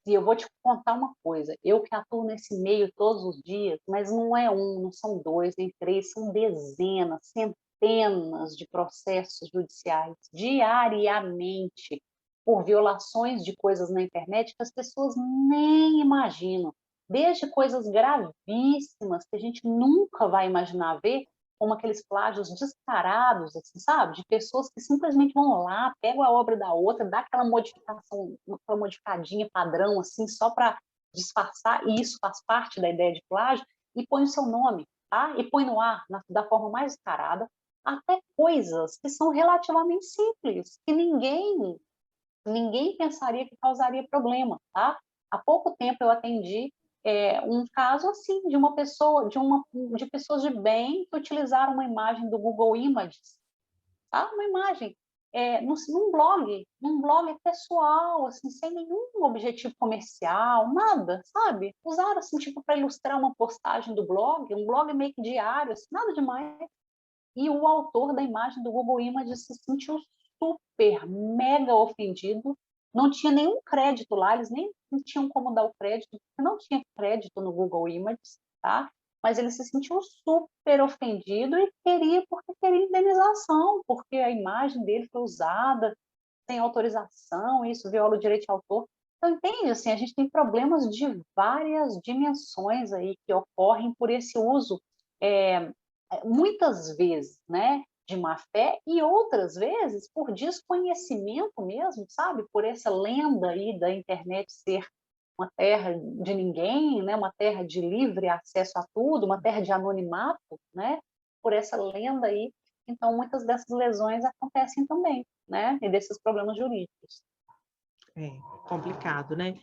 e eu vou te contar uma coisa, eu que atuo nesse meio todos os dias, mas não é um, não são 2, nem 3, são dezenas, centenas de processos judiciais diariamente por violações de coisas na internet que as pessoas nem imaginam. Desde coisas gravíssimas que a gente nunca vai imaginar ver, como aqueles plágios descarados, assim, sabe? De pessoas que simplesmente vão lá, pegam a obra da outra, dá aquela modificação, aquela modificadinha padrão, assim, só para disfarçar, e isso faz parte da ideia de plágio, e põe o seu nome, tá? E põe no ar, da forma mais descarada, até coisas que são relativamente simples, que ninguém pensaria que causaria problema, tá? Há pouco tempo eu atendi um caso assim de uma pessoa, de pessoas de bem que utilizaram uma imagem do Google Images, tá? Uma imagem num blog pessoal, assim, sem nenhum objetivo comercial, nada, sabe? Usaram assim tipo para ilustrar uma postagem do blog, um blog meio que diário, assim, nada demais. E o autor da imagem do Google Images se sentiu super, mega ofendido. Não tinha nenhum crédito lá, eles nem tinham como dar o crédito, porque não tinha crédito no Google Images, tá? Mas ele se sentiu super ofendido e porque queria indenização, porque a imagem dele foi usada sem autorização, isso viola o direito de autor. Então, entende? Assim, a gente tem problemas de várias dimensões aí que ocorrem por esse uso muitas vezes, né, de má fé, e outras vezes por desconhecimento mesmo, sabe? Por essa lenda aí da internet ser uma terra de ninguém, né, uma terra de livre acesso a tudo, uma terra de anonimato, né? Por essa lenda aí. Então, muitas dessas lesões acontecem também, né? E desses problemas jurídicos. É complicado, né?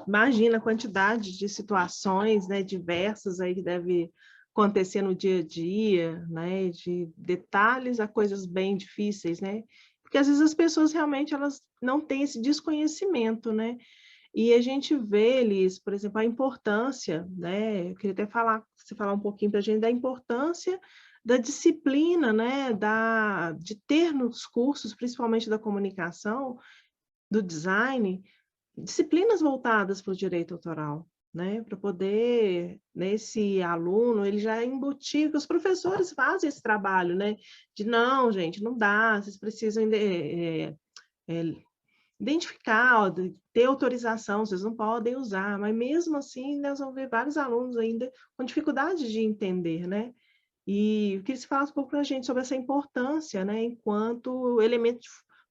Imagina a quantidade de situações, né, diversas aí que deve acontecer no dia a dia, né, de detalhes a coisas bem difíceis, né? Porque às vezes as pessoas realmente elas não têm esse desconhecimento, né? E a gente vê, Elis, por exemplo, a importância, né? Eu queria até você falar um pouquinho para a gente da importância da disciplina, né? De ter nos cursos, principalmente da comunicação, do design, disciplinas voltadas para o direito autoral, né? Para poder, nesse aluno, ele já embutir, que os professores fazem esse trabalho, né? De não, gente, não dá, vocês precisam identificar, ter autorização, vocês não podem usar, mas mesmo assim nós vamos ver vários alunos ainda com dificuldade de entender, né? E eu queria que você falasse um pouco para a gente sobre essa importância, né, enquanto elemento de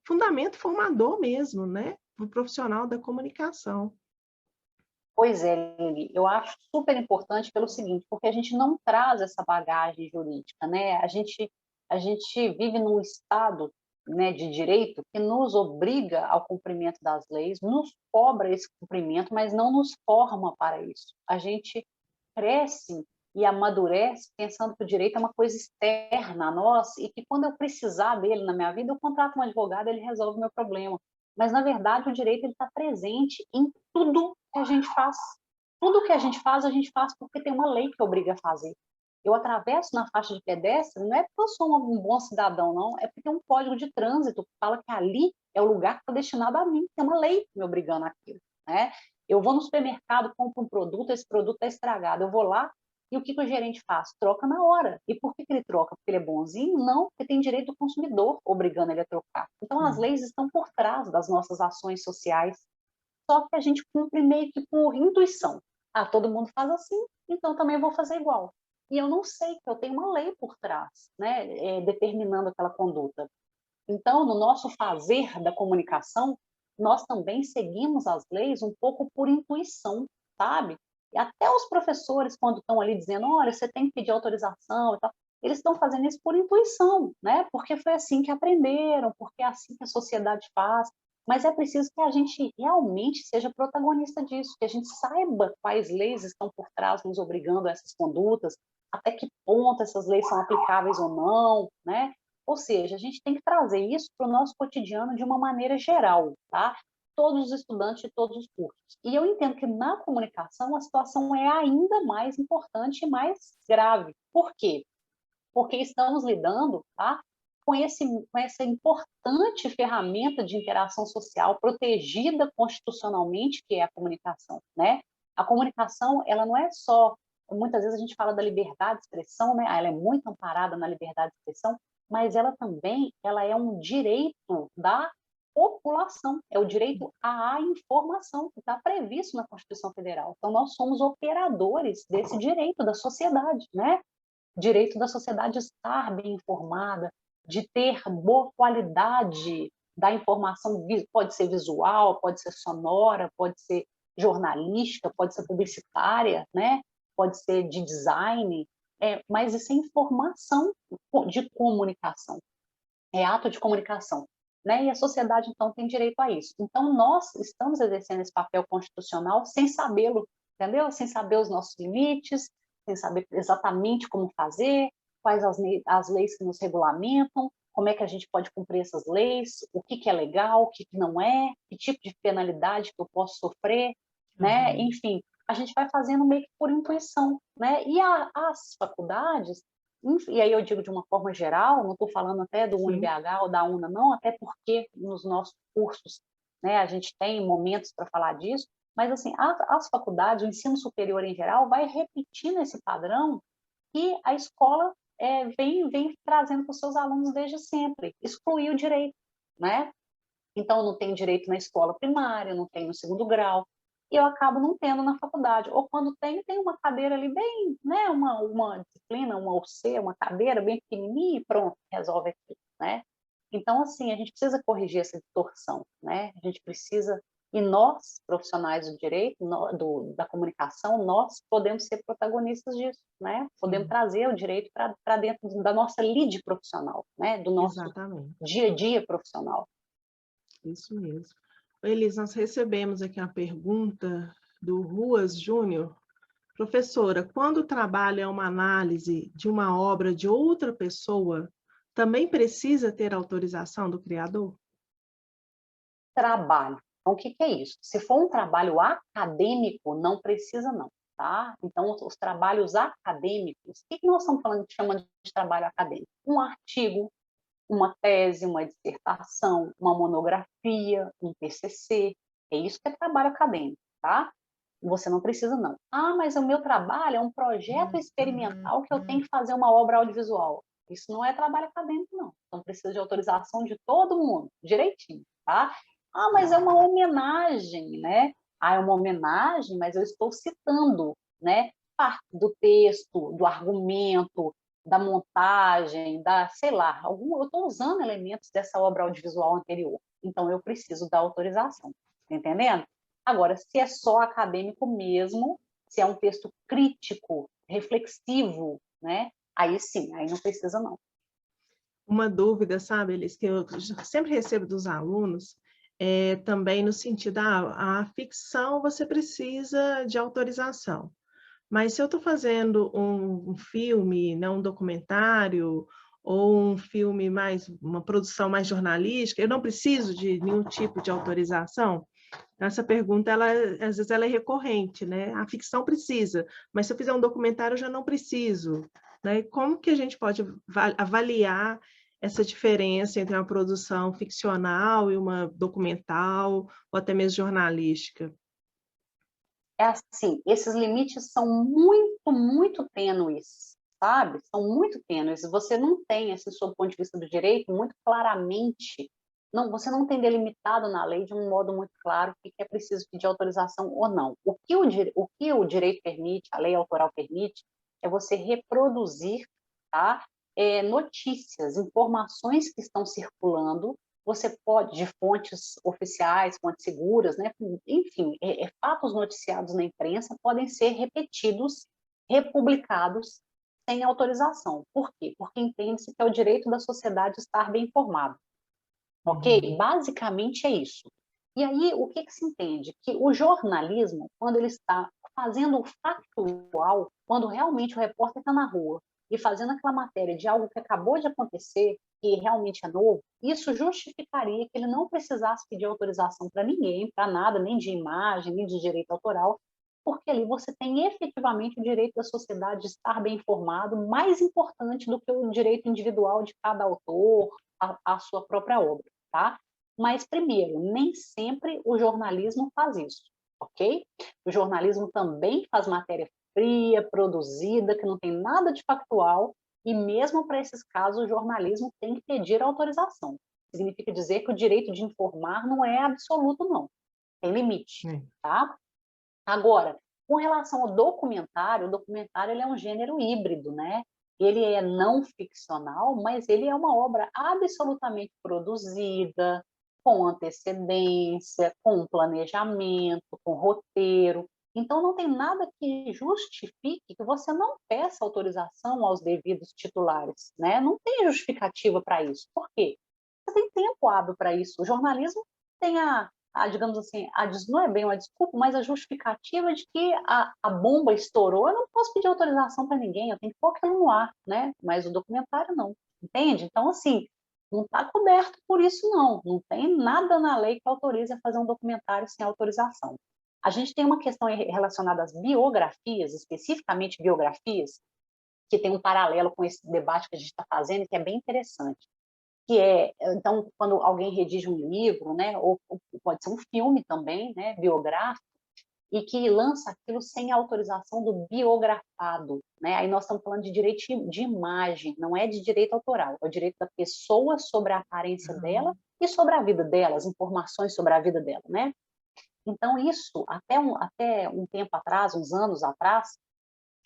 fundamento formador mesmo, né, para o profissional da comunicação. Pois é, Lili, eu acho super importante pelo seguinte, porque a gente não traz essa bagagem jurídica, né? A gente vive num estado, né, de direito que nos obriga ao cumprimento das leis, nos cobra esse cumprimento, mas não nos forma para isso. A gente cresce e amadurece pensando que o direito é uma coisa externa a nós e que quando eu precisar dele na minha vida, eu contrato um advogado, ele resolve o meu problema. Mas, na verdade, o direito está presente em tudo que a gente faz. Tudo que a gente faz porque tem uma lei que obriga a fazer. Eu atravesso na faixa de pedestre, não é porque eu sou um bom cidadão, não, é porque tem um código de trânsito que fala que ali é o lugar que está destinado a mim, tem uma lei me obrigando àquilo, né? Eu vou no supermercado, compro um produto, esse produto está estragado, eu vou lá e o que o gerente faz? Troca na hora. E por que ele troca? Porque ele é bonzinho? Não, porque tem direito do consumidor obrigando ele a trocar. Então, as leis estão por trás das nossas ações sociais, só que a gente cumpre meio que por intuição. Ah, todo mundo faz assim, então também vou fazer igual. E eu não sei que eu tenho uma lei por trás, né, determinando aquela conduta. Então, no nosso fazer da comunicação, nós também seguimos as leis um pouco por intuição, sabe? E até os professores, quando estão ali dizendo, olha, você tem que pedir autorização e tal, eles estão fazendo isso por intuição, né? Porque foi assim que aprenderam, porque é assim que a sociedade faz. Mas é preciso que a gente realmente seja protagonista disso, que a gente saiba quais leis estão por trás nos obrigando a essas condutas, até que ponto essas leis são aplicáveis ou não, né? Ou seja, a gente tem que trazer isso para o nosso cotidiano de uma maneira geral, tá? Todos os estudantes de todos os cursos. E eu entendo que na comunicação a situação é ainda mais importante e mais grave. Por quê? Porque estamos lidando, tá, com essa importante ferramenta de interação social protegida constitucionalmente, que é a comunicação, né? A comunicação, ela não é só, muitas vezes a gente fala da liberdade de expressão, né? Ela é muito amparada na liberdade de expressão, mas ela também, ela é um direito da população, é o direito à informação que está previsto na Constituição Federal. Então, nós somos operadores desse direito da sociedade, né? Direito da sociedade estar bem informada, de ter boa qualidade da informação, pode ser visual, pode ser sonora, pode ser jornalística, pode ser publicitária, né? Pode ser de design, mas isso é informação de comunicação, é ato de comunicação. Né? E a sociedade, então, tem direito a isso. Então, nós estamos exercendo esse papel constitucional sem sabê-lo, entendeu? Sem saber os nossos limites, sem saber exatamente como fazer, quais as leis que nos regulamentam, como é que a gente pode cumprir essas leis, o que é legal, o que não é, que tipo de penalidade que eu posso sofrer, né? Enfim, a gente vai fazendo meio que por intuição, né? E as faculdades, e aí eu digo de uma forma geral, não estou falando até do UniBH ou da UNA, não, até porque nos nossos cursos, né, a gente tem momentos para falar disso, mas assim, as faculdades, o ensino superior em geral, vai repetindo esse padrão que a escola vem trazendo para os seus alunos desde sempre, excluir o direito, né? Então, não tem direito na escola primária, não tem no segundo grau, e eu acabo não tendo na faculdade. Ou quando tem uma cadeira ali bem, né, uma disciplina, uma UC, uma cadeira bem pequenininha e pronto, resolve aqui, né? Então, assim, a gente precisa corrigir essa distorção, né? A gente precisa, e nós, profissionais do direito, da comunicação, nós podemos ser protagonistas disso, né? Podemos trazer o direito para dentro da nossa lide profissional, né? Do nosso dia a dia profissional. Isso mesmo. Elis, nós recebemos aqui uma pergunta do Ruas Júnior. Professora, quando o trabalho é uma análise de uma obra de outra pessoa, também precisa ter autorização do criador? Trabalho. Então, o que que é isso? Se for um trabalho acadêmico, não precisa não, tá? Então, os trabalhos acadêmicos, o que que nós estamos falando, chamando de trabalho acadêmico? Um artigo, uma tese, uma dissertação, uma monografia, um TCC, é isso que é trabalho acadêmico, tá? Você não precisa não. Ah, mas o meu trabalho é um projeto experimental que eu tenho que fazer uma obra audiovisual. Isso não é trabalho acadêmico, não. Então precisa de autorização de todo mundo, direitinho, tá? Ah, mas é uma homenagem, né? Ah, é uma homenagem, mas eu estou citando, né? Parte do texto, do argumento, da montagem, da, sei lá, eu estou usando elementos dessa obra audiovisual anterior. Então eu preciso da autorização, tá entendendo? Agora, se é só acadêmico mesmo, se é um texto crítico, reflexivo, né? Aí sim, aí não precisa não. Uma dúvida, sabe, Elis, que eu sempre recebo dos alunos, também no sentido, a ficção você precisa de autorização. Mas se eu estou fazendo um filme, né, um documentário, ou um filme mais, uma produção mais jornalística, eu não preciso de nenhum tipo de autorização? Essa pergunta, ela, às vezes, ela é recorrente, né? A ficção precisa, mas se eu fizer um documentário, eu já não preciso, né? Como que a gente pode avaliar essa diferença entre uma produção ficcional e uma documental, ou até mesmo jornalística? É assim, esses limites são muito, muito tênues, sabe? São muito tênues. Você não tem, assim, sob o ponto de vista do direito, muito claramente, não, você não tem delimitado na lei de um modo muito claro o que é preciso pedir autorização ou não. O que o direito permite, a lei autoral permite, é você reproduzir, tá? Notícias, informações que estão circulando. Você pode, de fontes oficiais, fontes seguras, né? Enfim, fatos noticiados na imprensa podem ser repetidos, republicados, sem autorização. Por quê? Porque entende-se que é o direito da sociedade estar bem informada. Ok? Uhum. Basicamente é isso. E aí, o que que se entende? Que o jornalismo, quando ele está fazendo o factual, quando realmente o repórter está na rua e fazendo aquela matéria de algo que acabou de acontecer, que realmente é novo, isso justificaria que ele não precisasse pedir autorização para ninguém, para nada, nem de imagem, nem de direito autoral, porque ali você tem efetivamente o direito da sociedade de estar bem informado, mais importante do que o direito individual de cada autor, a sua própria obra, tá? Mas, primeiro, nem sempre o jornalismo faz isso, ok? O jornalismo também faz matéria fria, produzida, que não tem nada de factual, e mesmo para esses casos, o jornalismo tem que pedir autorização. Significa dizer que o direito de informar não é absoluto, não. Tem limite, É. tá? Agora, com relação ao documentário, o documentário ele é um gênero híbrido, né? Ele é não ficcional, mas ele é uma obra absolutamente produzida, com antecedência, com planejamento, com roteiro. Então, não tem nada que justifique que você não peça autorização aos devidos titulares, né? Não tem justificativa para isso. Por quê? Você tem tempo hábil para isso. O jornalismo tem digamos assim, não é bem uma desculpa, mas a justificativa de que a bomba estourou, eu não posso pedir autorização para ninguém, eu tenho que pôr aquilo no ar, né? Mas o documentário não, entende? Então, assim, não está coberto por isso, não. Não tem nada na lei que autorize a fazer um documentário sem autorização. A gente tem uma questão relacionada às biografias, especificamente biografias, que tem um paralelo com esse debate que a gente está fazendo, que é bem interessante, que é, então, quando alguém redige um livro, né, ou pode ser um filme também, né, biográfico, e que lança aquilo sem autorização do biografado, né? Aí nós estamos falando de direito de imagem, não é de direito autoral, é o direito da pessoa sobre a aparência dela e sobre a vida dela, as informações sobre a vida dela, né? Então isso, até um tempo atrás, uns anos atrás,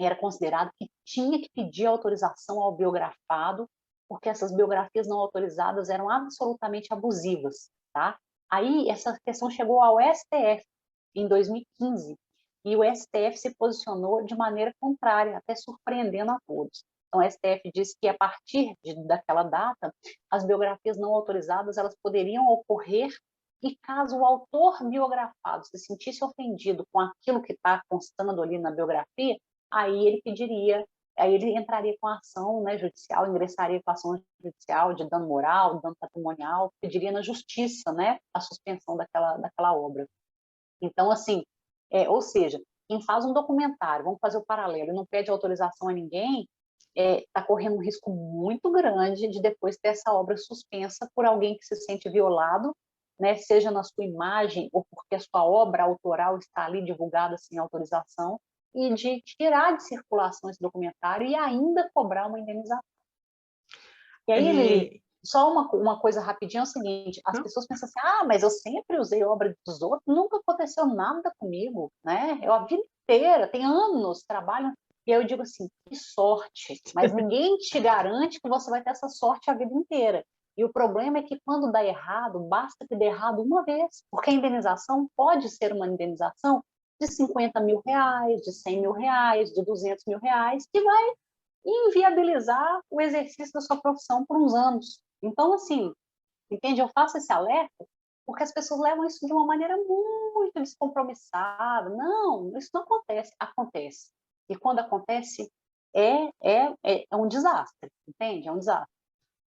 era considerado que tinha que pedir autorização ao biografado, porque essas biografias não autorizadas eram absolutamente abusivas, tá? Aí essa questão chegou ao STF em 2015, e o STF se posicionou de maneira contrária, até surpreendendo a todos. Então, o STF disse que a partir daquela data, as biografias não autorizadas elas poderiam ocorrer e caso o autor biografado se sentisse ofendido com aquilo que está constando ali na biografia, aí ele pediria aí ele entraria com a ação, né, judicial, ingressaria com a ação judicial de dano moral, dano patrimonial, pediria na justiça, né, a suspensão daquela obra. Então, assim, ou seja, quem faz um documentário, vamos fazer o paralelo, e não pede autorização a ninguém, está correndo um risco muito grande de depois ter essa obra suspensa por alguém que se sente violado, né, seja na sua imagem ou porque a sua obra autoral está ali divulgada sem autorização, e de tirar de circulação esse documentário e ainda cobrar uma indenização. E aí, Lili, só uma coisa rapidinha é o seguinte, as pessoas pensam assim, mas eu sempre usei obra dos outros, nunca aconteceu nada comigo, né? Eu a vida inteira, tem anos, trabalho, e eu digo assim, que sorte, mas ninguém te garante que você vai ter essa sorte a vida inteira. E o problema é que quando dá errado, basta que dê errado uma vez, porque a indenização pode ser uma indenização de 50 mil reais, de 100 mil reais, de 200 mil reais, que vai inviabilizar o exercício da sua profissão por uns anos. Então, assim, entende? Eu faço esse alerta porque as pessoas levam isso de uma maneira muito descompromissada. Não, isso não acontece. Acontece. E quando acontece, é um desastre, entende? É um desastre.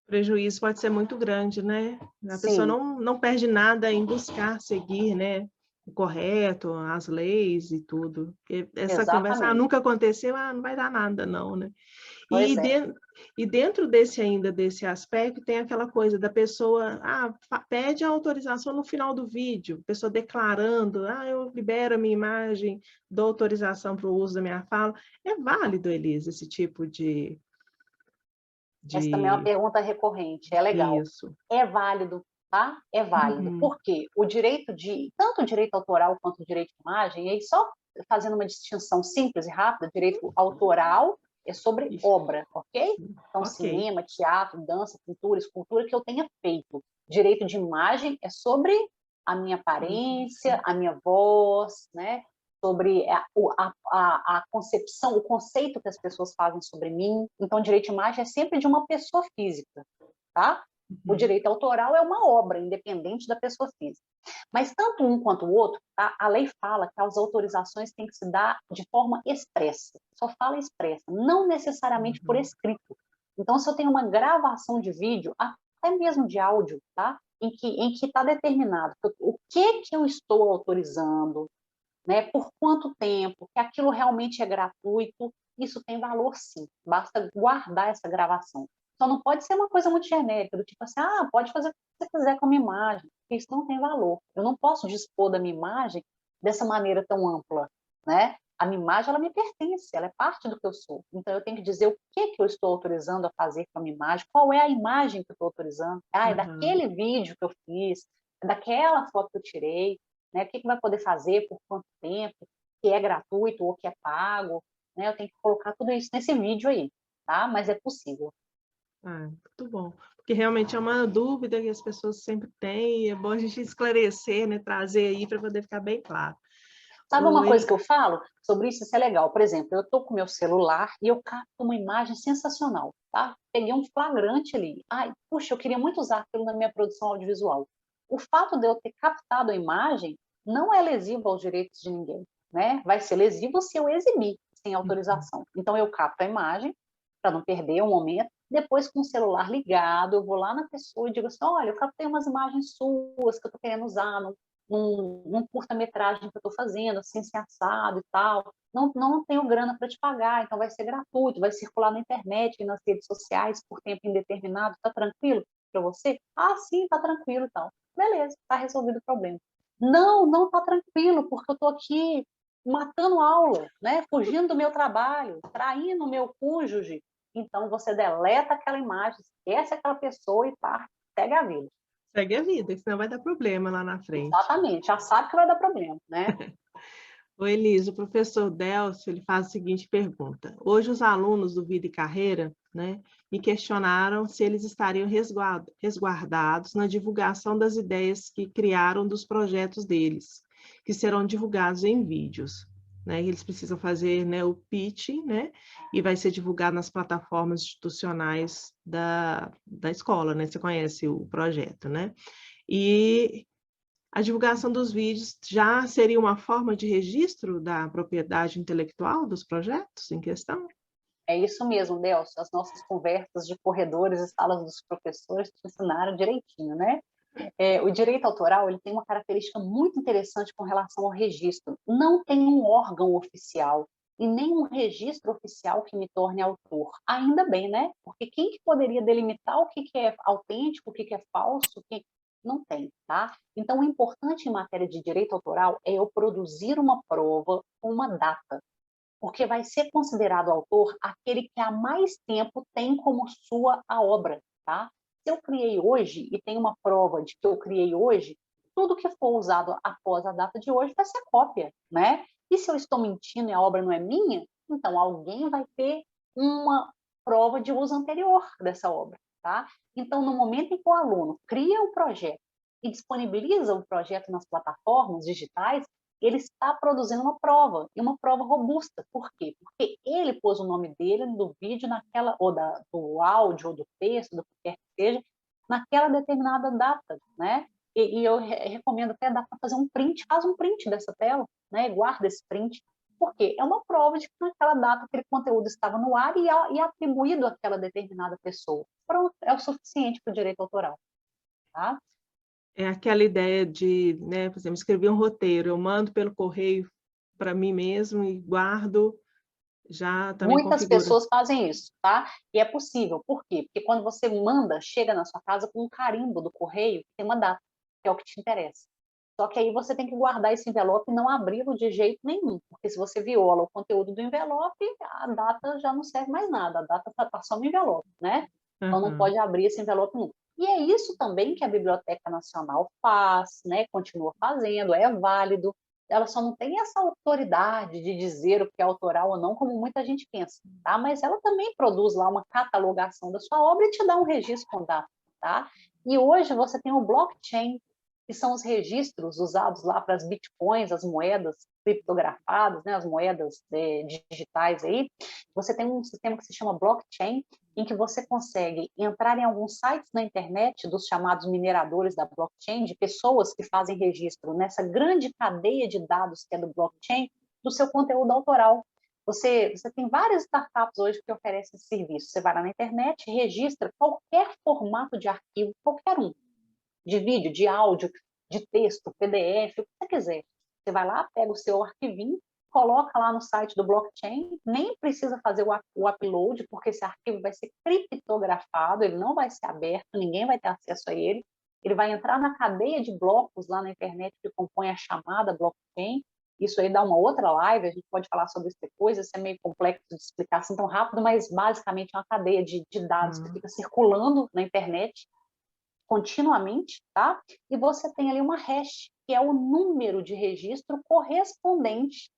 O prejuízo pode ser muito grande, né? A pessoa Sim. não perde nada em buscar seguir, né, o correto, as leis e tudo. Porque essa conversa, Exatamente. nunca aconteceu, não vai dar nada, não, né? Pois é. E dentro desse aspecto, tem aquela coisa da pessoa, pede a autorização no final do vídeo, a pessoa declarando, eu libero a minha imagem, dou autorização para o uso da minha fala. É válido, Elisa, esse tipo de... Essa também é uma pergunta recorrente, é legal. Isso. É válido, tá? É válido. Uhum. Por quê? Tanto o direito autoral quanto o direito de imagem, e aí só fazendo uma distinção simples e rápida, direito autoral é sobre Isso. obra, ok? Então, Ok. cinema, teatro, dança, pintura, escultura que eu tenha feito. Direito de imagem é sobre a minha aparência, a minha voz, né? Sobre a concepção, o conceito que as pessoas fazem sobre mim. Então, direito de imagem é sempre de uma pessoa física, tá? O direito autoral é uma obra, independente da pessoa física. Mas tanto um quanto o outro, tá? A lei fala que as autorizações têm que se dar de forma expressa. Só fala expressa, não necessariamente por escrito. Então, se eu tenho uma gravação de vídeo, até mesmo de áudio, tá? Em que está determinado o que eu estou autorizando, né? Por quanto tempo, que aquilo realmente é gratuito, isso tem valor sim, basta guardar essa gravação. Só não pode ser uma coisa muito genérica, do tipo assim, pode fazer o que você quiser com a minha imagem, porque isso não tem valor. Eu não posso dispor da minha imagem dessa maneira tão ampla, né? A minha imagem, ela me pertence, ela é parte do que eu sou. Então, eu tenho que dizer o que eu estou autorizando a fazer com a minha imagem, qual é a imagem que eu estou autorizando. É daquele vídeo que eu fiz, é daquela foto que eu tirei, né? O que vai poder fazer, por quanto tempo, que é gratuito ou que é pago, né? Eu tenho que colocar tudo isso nesse vídeo aí, tá? Mas é possível. Muito bom. Porque realmente é uma dúvida que as pessoas sempre têm, e é bom a gente esclarecer, né? Trazer aí para poder ficar bem claro. Sabe uma coisa que eu falo sobre isso? Isso é legal. Por exemplo, eu estou com meu celular e eu capto uma imagem sensacional, tá? Peguei um flagrante ali. Puxa, eu queria muito usar aquilo na minha produção audiovisual. O fato de eu ter captado a imagem não é lesivo aos direitos de ninguém, né? Vai ser lesivo se eu exibir sem autorização. Então, eu capto a imagem para não perder o momento. Depois, com o celular ligado, eu vou lá na pessoa e digo assim, olha, eu captei umas imagens suas que eu estou querendo usar num curta-metragem que eu estou fazendo, assim, assado e tal, não tenho grana para te pagar, então vai ser gratuito, vai circular na internet e nas redes sociais por tempo indeterminado, tá tranquilo para você? Sim, tá tranquilo, então. Beleza, tá resolvido o problema. Não tá tranquilo, porque eu tô aqui matando aula, né? Fugindo do meu trabalho, traindo o meu cônjuge. Então, você deleta aquela imagem, esquece aquela pessoa e parte, segue a vida. Segue a vida, senão vai dar problema lá na frente. Exatamente, já sabe que vai dar problema, né? Oi, Elisa, o professor Delcio, ele faz a seguinte pergunta. Hoje os alunos do Vida e Carreira, né, me questionaram se eles estariam resguardados na divulgação das ideias que criaram dos projetos deles, que serão divulgados em vídeos. Né, eles precisam fazer, né, o pitch, né, e vai ser divulgado nas plataformas institucionais da escola, né? Você conhece o projeto, né? E a divulgação dos vídeos já seria uma forma de registro da propriedade intelectual dos projetos em questão? É isso mesmo, Delcio. As nossas conversas de corredores e salas dos professores te ensinaram direitinho, né? O direito autoral ele tem uma característica muito interessante com relação ao registro. Não tem um órgão oficial e nem um registro oficial que me torne autor. Ainda bem, né? Porque quem que poderia delimitar o que é autêntico, o que é falso? Não tem, tá? Então, o importante em matéria de direito autoral é eu produzir uma prova com uma data, porque vai ser considerado autor aquele que há mais tempo tem como sua a obra, tá? Se eu criei hoje e tem uma prova de que eu criei hoje, tudo que for usado após a data de hoje vai ser cópia, né? E se eu estou mentindo e a obra não é minha, então alguém vai ter uma prova de uso anterior dessa obra, tá? Então, no momento em que o aluno cria um projeto e disponibiliza o projeto nas plataformas digitais, ele está produzindo uma prova, e uma prova robusta. Por quê? Porque ele pôs o nome dele do vídeo naquela, ou do áudio, ou do texto, do que quer que seja, naquela determinada data, né? E eu recomendo até dar para fazer um print, faz um print dessa tela, né? Guarda esse print, porque é uma prova de que naquela data aquele conteúdo estava no ar e atribuído àquela determinada pessoa. Pronto, é o suficiente para o direito autoral, tá? É aquela ideia de, né, por exemplo, escrever um roteiro, eu mando pelo correio para mim mesmo e guardo, já também Muitas configura. pessoas fazem isso, tá? E é possível. Por quê? Porque quando você manda, chega na sua casa com um carimbo do correio, que tem uma data, que é o que te interessa. Só que aí você tem que guardar esse envelope e não abri-lo de jeito nenhum, porque se você viola o conteúdo do envelope, a data já não serve mais nada, a data está só no envelope, né? Então não Uhum. pode abrir esse envelope nunca. E é isso também que a Biblioteca Nacional faz, né? Continua fazendo, é válido. Ela só não tem essa autoridade de dizer o que é autoral ou não, como muita gente pensa, tá? Mas ela também produz lá uma catalogação da sua obra e te dá um registro com data, tá? E hoje você tem o blockchain, que são os registros usados lá para as bitcoins, as moedas criptografadas, né, as moedas digitais aí. Você tem um sistema que se chama blockchain, em que você consegue entrar em alguns sites na internet dos chamados mineradores da blockchain, de pessoas que fazem registro nessa grande cadeia de dados que é do blockchain, do seu conteúdo autoral. Você tem várias startups hoje que oferecem esse serviço. Você vai lá na internet, registra qualquer formato de arquivo, qualquer um, de vídeo, de áudio, de texto, PDF, o que você quiser. Você vai lá, pega o seu arquivinho, coloca lá no site do blockchain, nem precisa fazer o upload, porque esse arquivo vai ser criptografado, ele não vai ser aberto, ninguém vai ter acesso a ele. Ele vai entrar na cadeia de blocos lá na internet que compõe a chamada blockchain. Isso aí dá uma outra live, a gente pode falar sobre isso depois, isso é meio complexo de explicar assim tão rápido, mas basicamente é uma cadeia de dados que fica circulando na internet continuamente, tá? E você tem ali uma hash, que é o número de registro correspondente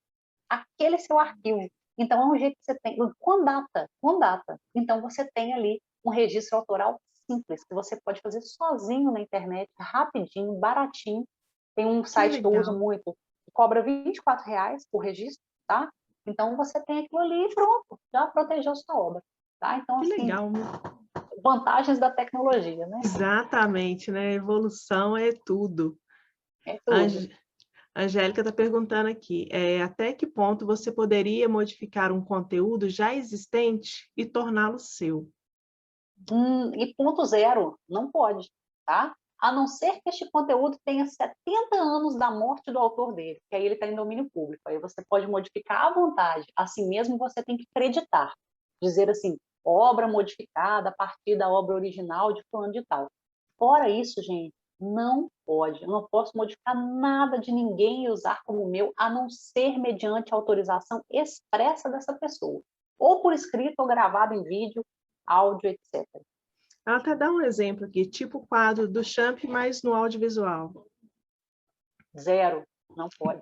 àquele seu arquivo. Então, é um jeito que você tem, com data. Então, você tem ali um registro autoral simples, que você pode fazer sozinho na internet, rapidinho, baratinho. Tem um Que site que eu uso legal, muito, que cobra R$ 24 por registro, tá? Então, você tem aquilo ali e pronto, já protegeu sua obra, tá? Então, que assim, legal. vantagens da tecnologia, né? Exatamente, né? Evolução é tudo. É A tudo. A Angélica está perguntando aqui, até que ponto você poderia modificar um conteúdo já existente e torná-lo seu? E ponto zero, não pode, tá? A não ser que este conteúdo tenha 70 anos da morte do autor dele, que aí ele está em domínio público. Aí você pode modificar à vontade. Assim mesmo, você tem que acreditar. Dizer assim, obra modificada a partir da obra original de fulano de tal. Fora isso, gente, não pode. Eu não posso modificar nada de ninguém e usar como meu, a não ser mediante autorização expressa dessa pessoa. Ou por escrito, ou gravado em vídeo, áudio, etc. Ela até dá um exemplo aqui, tipo o quadro do Champ, mas no audiovisual. Zero, não pode,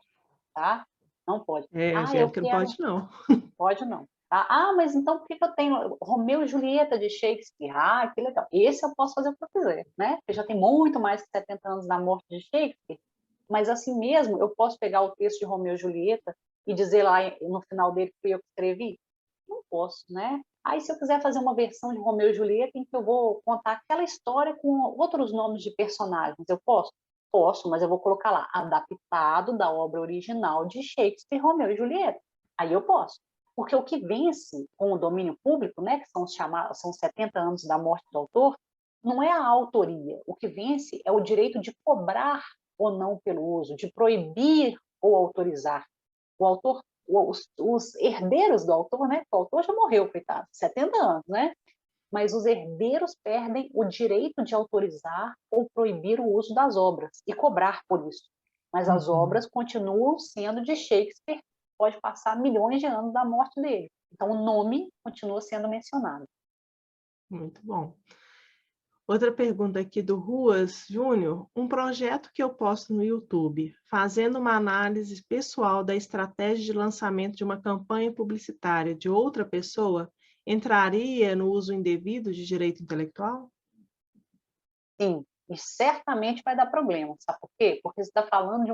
tá? Não pode. Ah, eu Angélica, não quero. pode não. Pode não. Tá? Ah, mas então por que eu tenho Romeu e Julieta de Shakespeare? Ah, que legal. Esse eu posso fazer o que eu quiser, né? Porque já tem muito mais que 70 anos da morte de Shakespeare. Mas assim mesmo, eu posso pegar o texto de Romeu e Julieta e dizer lá no final dele que fui eu que escrevi? Não posso, né? Aí, se eu quiser fazer uma versão de Romeu e Julieta em que eu vou contar aquela história com outros nomes de personagens, eu posso? Posso, mas eu vou colocar lá, adaptado da obra original de Shakespeare, Romeu e Julieta. Aí eu posso. Porque o que vence com o domínio público, né, que são os chamados, são 70 anos da morte do autor, não é a autoria. O que vence é o direito de cobrar ou não pelo uso, de proibir ou autorizar. O autor, os herdeiros do autor, né? O autor já morreu, coitado, 70 anos, né? Mas os herdeiros perdem o direito de autorizar ou proibir o uso das obras e cobrar por isso. Mas as obras continuam sendo de Shakespeare, pode passar milhões de anos da morte dele. Então, o nome continua sendo mencionado. Muito bom. Outra pergunta aqui do Ruas Júnior. Um projeto que eu posto no YouTube, fazendo uma análise pessoal da estratégia de lançamento de uma campanha publicitária de outra pessoa, entraria no uso indevido de direito intelectual? Sim, e certamente vai dar problema. Sabe por quê? Porque você está falando de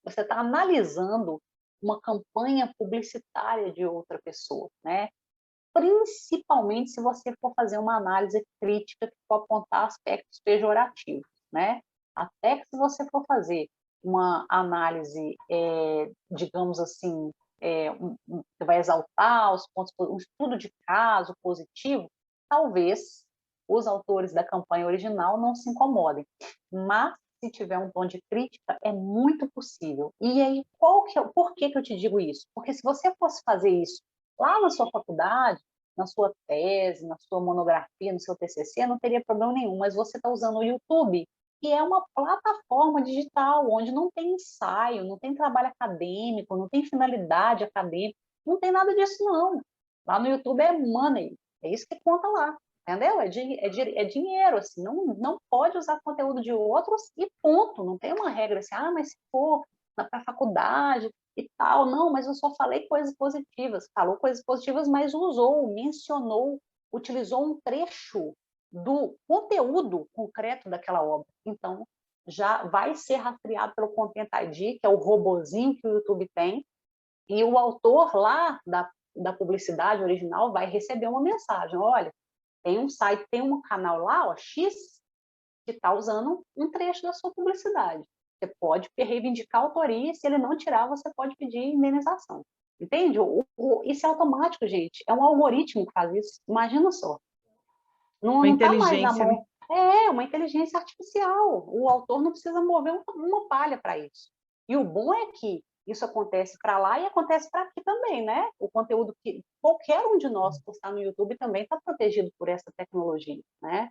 você está analisando uma campanha publicitária de outra pessoa, né? Principalmente se você for fazer uma análise crítica que for apontar aspectos pejorativos, né? Até que se você for fazer uma análise, digamos assim, que vai exaltar os pontos, um estudo de caso positivo, talvez os autores da campanha original não se incomodem. Mas, se tiver um tom de crítica, é muito possível. E aí, por que eu te digo isso? Porque se você fosse fazer isso lá na sua faculdade, na sua tese, na sua monografia, no seu TCC, não teria problema nenhum, mas você está usando o YouTube, que é uma plataforma digital, onde não tem ensaio, não tem trabalho acadêmico, não tem finalidade acadêmica, não tem nada disso, não. Lá no YouTube é money, é isso que conta lá, entendeu? É dinheiro, assim, não pode usar conteúdo de outros e ponto, não tem uma regra assim, mas se for para a faculdade, e tal, não, mas eu só falei coisas positivas, falou coisas positivas, mas usou, mencionou, utilizou um trecho do conteúdo concreto daquela obra. Então, já vai ser rastreado pelo Content ID, que é o robozinho que o YouTube tem, e o autor lá da publicidade original vai receber uma mensagem, olha, tem um site, tem um canal lá, ó, X, que está usando um trecho da sua publicidade. Você pode reivindicar a autoria, e se ele não tirar, você pode pedir indenização. Entende? Isso é automático, gente. É um algoritmo que faz isso. Imagina só. Uma Não está mais na inteligência, né? mão. É uma inteligência artificial. O autor não precisa mover uma palha para isso. E o bom é que isso acontece para lá e acontece para aqui também, né? O conteúdo que qualquer um de nós postar no YouTube também está protegido por essa tecnologia, né?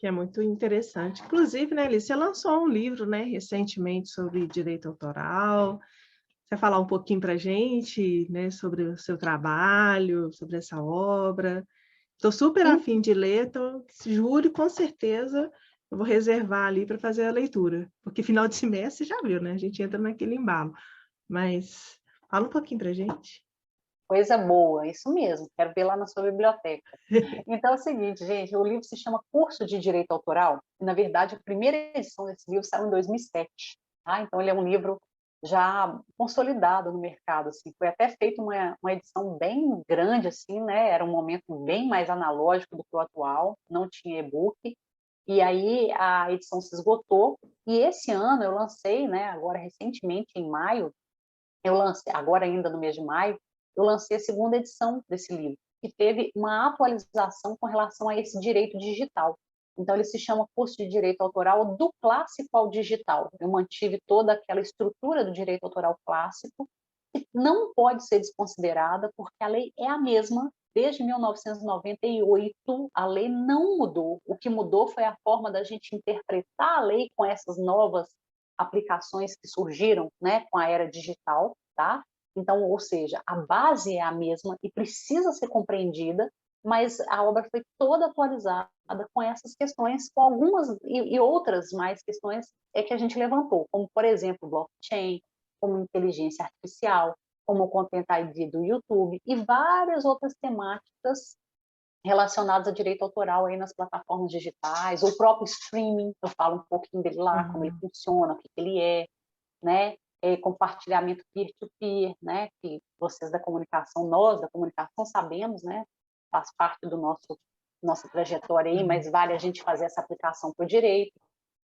Que é muito interessante. Inclusive, né, Alice, você lançou um livro, né, recentemente sobre direito autoral. Você vai falar um pouquinho para a gente, né, sobre o seu trabalho, sobre essa obra. Estou super Sim, afim de ler, então, juro, com certeza, eu vou reservar ali para fazer a leitura. Porque final de semestre, já viu, né? A gente entra naquele embalo. Mas fala um pouquinho para a gente. coisa boa, isso mesmo. Quero ver lá na sua biblioteca. Então é o seguinte, gente, o livro se chama Curso de Direito Autoral, e, na verdade, a primeira edição desse livro saiu em 2007, tá? Então ele é um livro já consolidado no mercado, assim, foi até feita uma edição bem grande, assim, né? Era um momento bem mais analógico do que o atual, não tinha e-book, e aí a edição se esgotou, e esse ano eu lancei, né, agora recentemente, em maio, eu lancei, agora ainda no mês de maio, eu lancei a segunda edição desse livro, que teve uma atualização com relação a esse direito digital. Então, ele se chama Curso de Direito Autoral do Clássico ao Digital. Eu mantive toda aquela estrutura do direito autoral clássico, que não pode ser desconsiderada, porque a lei é a mesma desde 1998, a lei não mudou. O que mudou foi a forma da gente interpretar a lei com essas novas aplicações que surgiram, né, com a era digital, tá? Então, ou seja, a base é a mesma e precisa ser compreendida, mas a obra foi toda atualizada com essas questões, com algumas e outras mais questões que a gente levantou, como, por exemplo, blockchain, como inteligência artificial, como o Content ID do YouTube e várias outras temáticas relacionados a direito autoral aí nas plataformas digitais, o próprio streaming, eu falo um pouquinho dele lá, como ele funciona, o que ele é, né? Compartilhamento peer-to-peer, né? Que vocês da comunicação, nós da comunicação sabemos, né? Faz parte do nossa trajetória aí, mas vale a gente fazer essa aplicação para o direito.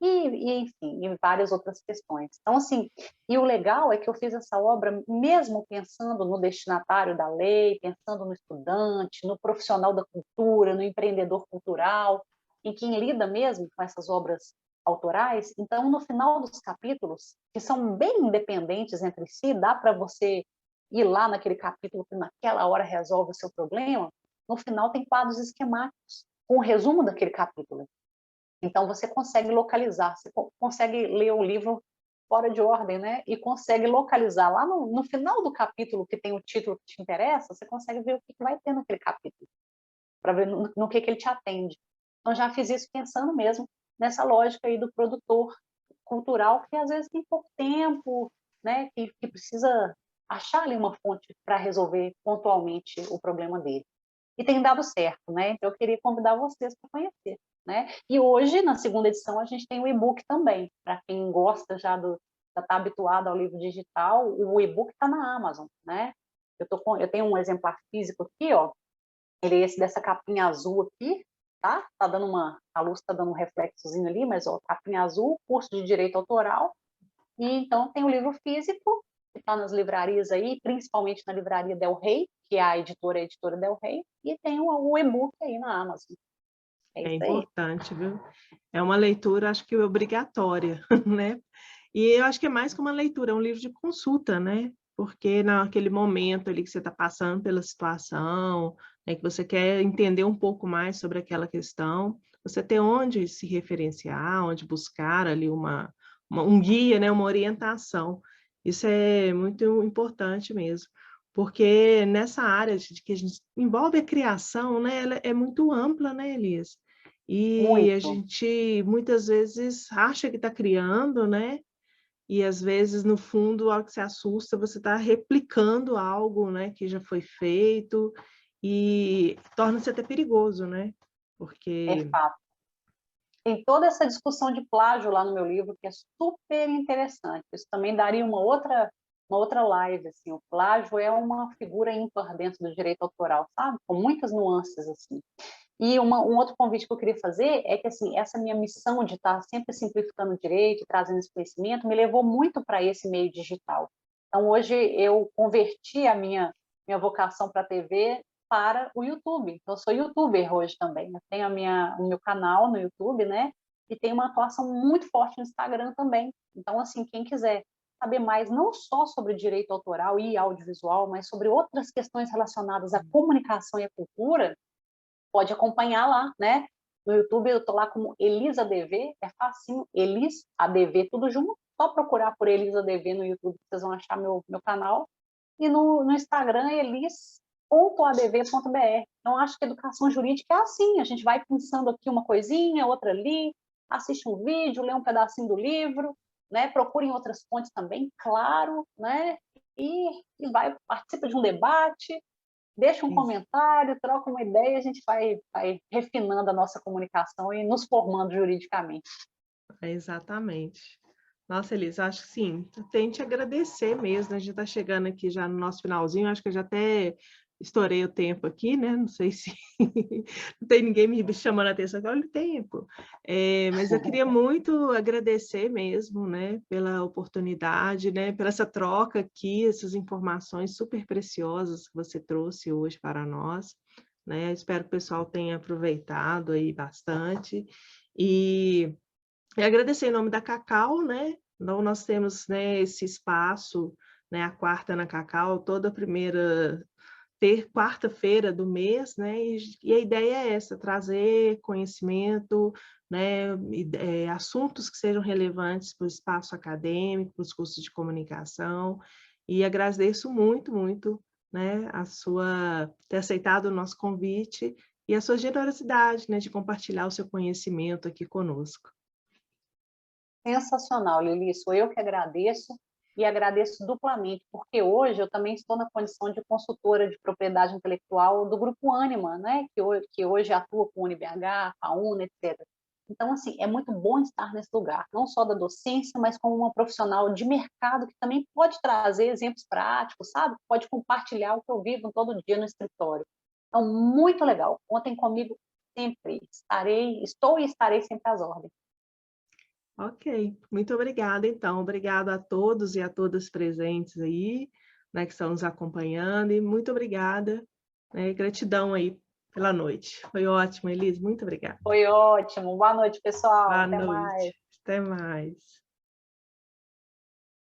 enfim, e várias outras questões. Então, assim, e o legal é que eu fiz essa obra mesmo pensando no destinatário da lei, pensando no estudante, no profissional da cultura, no empreendedor cultural, em quem lida mesmo com essas obras autorais. Então, no final dos capítulos, que são bem independentes entre si, dá para você ir lá naquele capítulo que naquela hora resolve o seu problema, no final tem quadros esquemáticos, com o resumo daquele capítulo. Então, você consegue localizar, você consegue ler o livro fora de ordem, né? E consegue localizar lá no final do capítulo, que tem o título que te interessa, você consegue ver o que vai ter naquele capítulo, para ver no que ele te atende. Então, já fiz isso pensando mesmo nessa lógica aí do produtor cultural, que às vezes tem pouco tempo, né? Que precisa achar ali uma fonte para resolver pontualmente o problema dele. E tem dado certo, né? Então, eu queria convidar vocês para conhecer, né? E hoje, na segunda edição, a gente tem o e-book também. Para quem gosta já tá habituado ao livro digital, o e-book está na Amazon, né? Eu tenho um exemplar físico aqui, ó. Ele é esse dessa capinha azul aqui, tá? Tá dando a luz está dando um reflexozinho ali, mas ó, capinha azul, curso de direito autoral. E então tem o livro físico, que está nas livrarias aí, principalmente na livraria Del Rey, que é a editora Del Rey, e tem o e-book aí na Amazon. É É isso aí. importante, viu? É uma leitura, acho que obrigatória, né? E eu acho que é mais que uma leitura, é um livro de consulta, né? Porque naquele momento ali que você está passando pela situação, né, que você quer entender um pouco mais sobre aquela questão, você ter onde se referenciar, onde buscar ali um guia, né, uma orientação. Isso é muito importante mesmo, porque nessa área que a gente envolve a criação, né, ela é muito ampla, né, Elias? E a Muito. gente muitas vezes acha que está criando, né? E às vezes, no fundo, algo que se assusta, você está replicando algo, né, que já foi feito e torna-se até perigoso, né? É Porque fato. Tem toda essa discussão de plágio lá no meu livro, que é super interessante. Isso também daria uma outra live, assim. O plágio é uma figura ímpar dentro do direito autoral, sabe? Com muitas nuances, assim. E um outro convite que eu queria fazer é que, assim, essa minha missão de estar sempre simplificando o direito, trazendo esse conhecimento, me levou muito para esse meio digital. Então, hoje, eu converti a minha vocação para a TV para o YouTube. Então, eu sou youtuber hoje também. Eu tenho o meu canal no YouTube, né? E tenho uma atuação muito forte no Instagram também. Então, assim, quem quiser saber mais, não só sobre direito autoral e audiovisual, mas sobre outras questões relacionadas à comunicação e à cultura, pode acompanhar lá, né? No YouTube eu tô lá como Elisa ADV, é facinho, Elis ADV, tudo junto. Só procurar por Elisa ADV no YouTube, vocês vão achar meu canal. E no Instagram é elis.adv.br. Então, acho que educação jurídica é assim, a gente vai pensando aqui uma coisinha, outra ali, assiste um vídeo, lê um pedacinho do livro, né? Procure em outras fontes também, claro, né? E participa de um debate, deixa um comentário, troca uma ideia, a gente vai refinando a nossa comunicação e nos formando juridicamente. exatamente. Nossa, Elisa, acho que sim, tem que te agradecer mesmo, né? A gente está chegando aqui já no nosso finalzinho, acho que eu já até estourei o tempo aqui, né? Não sei se não tem ninguém me chamando a atenção, olha o tempo. Mas eu queria muito agradecer mesmo, né? Pela oportunidade, né? Pela essa troca aqui, essas informações super preciosas que você trouxe hoje para nós, né? Espero que o pessoal tenha aproveitado aí bastante. E agradecer em nome da Cacau, né? Então, nós temos, né, esse espaço, né, a quarta na Cacau, toda primeira quarta-feira do mês, né? E a ideia é essa, trazer conhecimento, né, assuntos que sejam relevantes para o espaço acadêmico, para os cursos de comunicação. E agradeço muito, muito, né, a sua ter aceitado o nosso convite e a sua generosidade, né, de compartilhar o seu conhecimento aqui conosco. Sensacional, Lili, sou eu que agradeço e agradeço duplamente, porque hoje eu também estou na condição de consultora de propriedade intelectual do Grupo Ânima, né, que hoje atua com o UniBH, a UNA, etc. Então, assim, é muito bom estar nesse lugar, não só da docência, mas como uma profissional de mercado que também pode trazer exemplos práticos, sabe? Pode compartilhar o que eu vivo todo dia no escritório. Então, muito legal. Contem comigo sempre. Estou e estarei sempre às ordens. Ok, muito obrigada, então. Obrigada a todos e a todas presentes aí, né, que estão nos acompanhando, e muito obrigada, né, gratidão aí pela noite. Foi ótimo, Elis, muito obrigada. Foi ótimo. Boa noite, pessoal. Boa Até mais. noite. Até mais.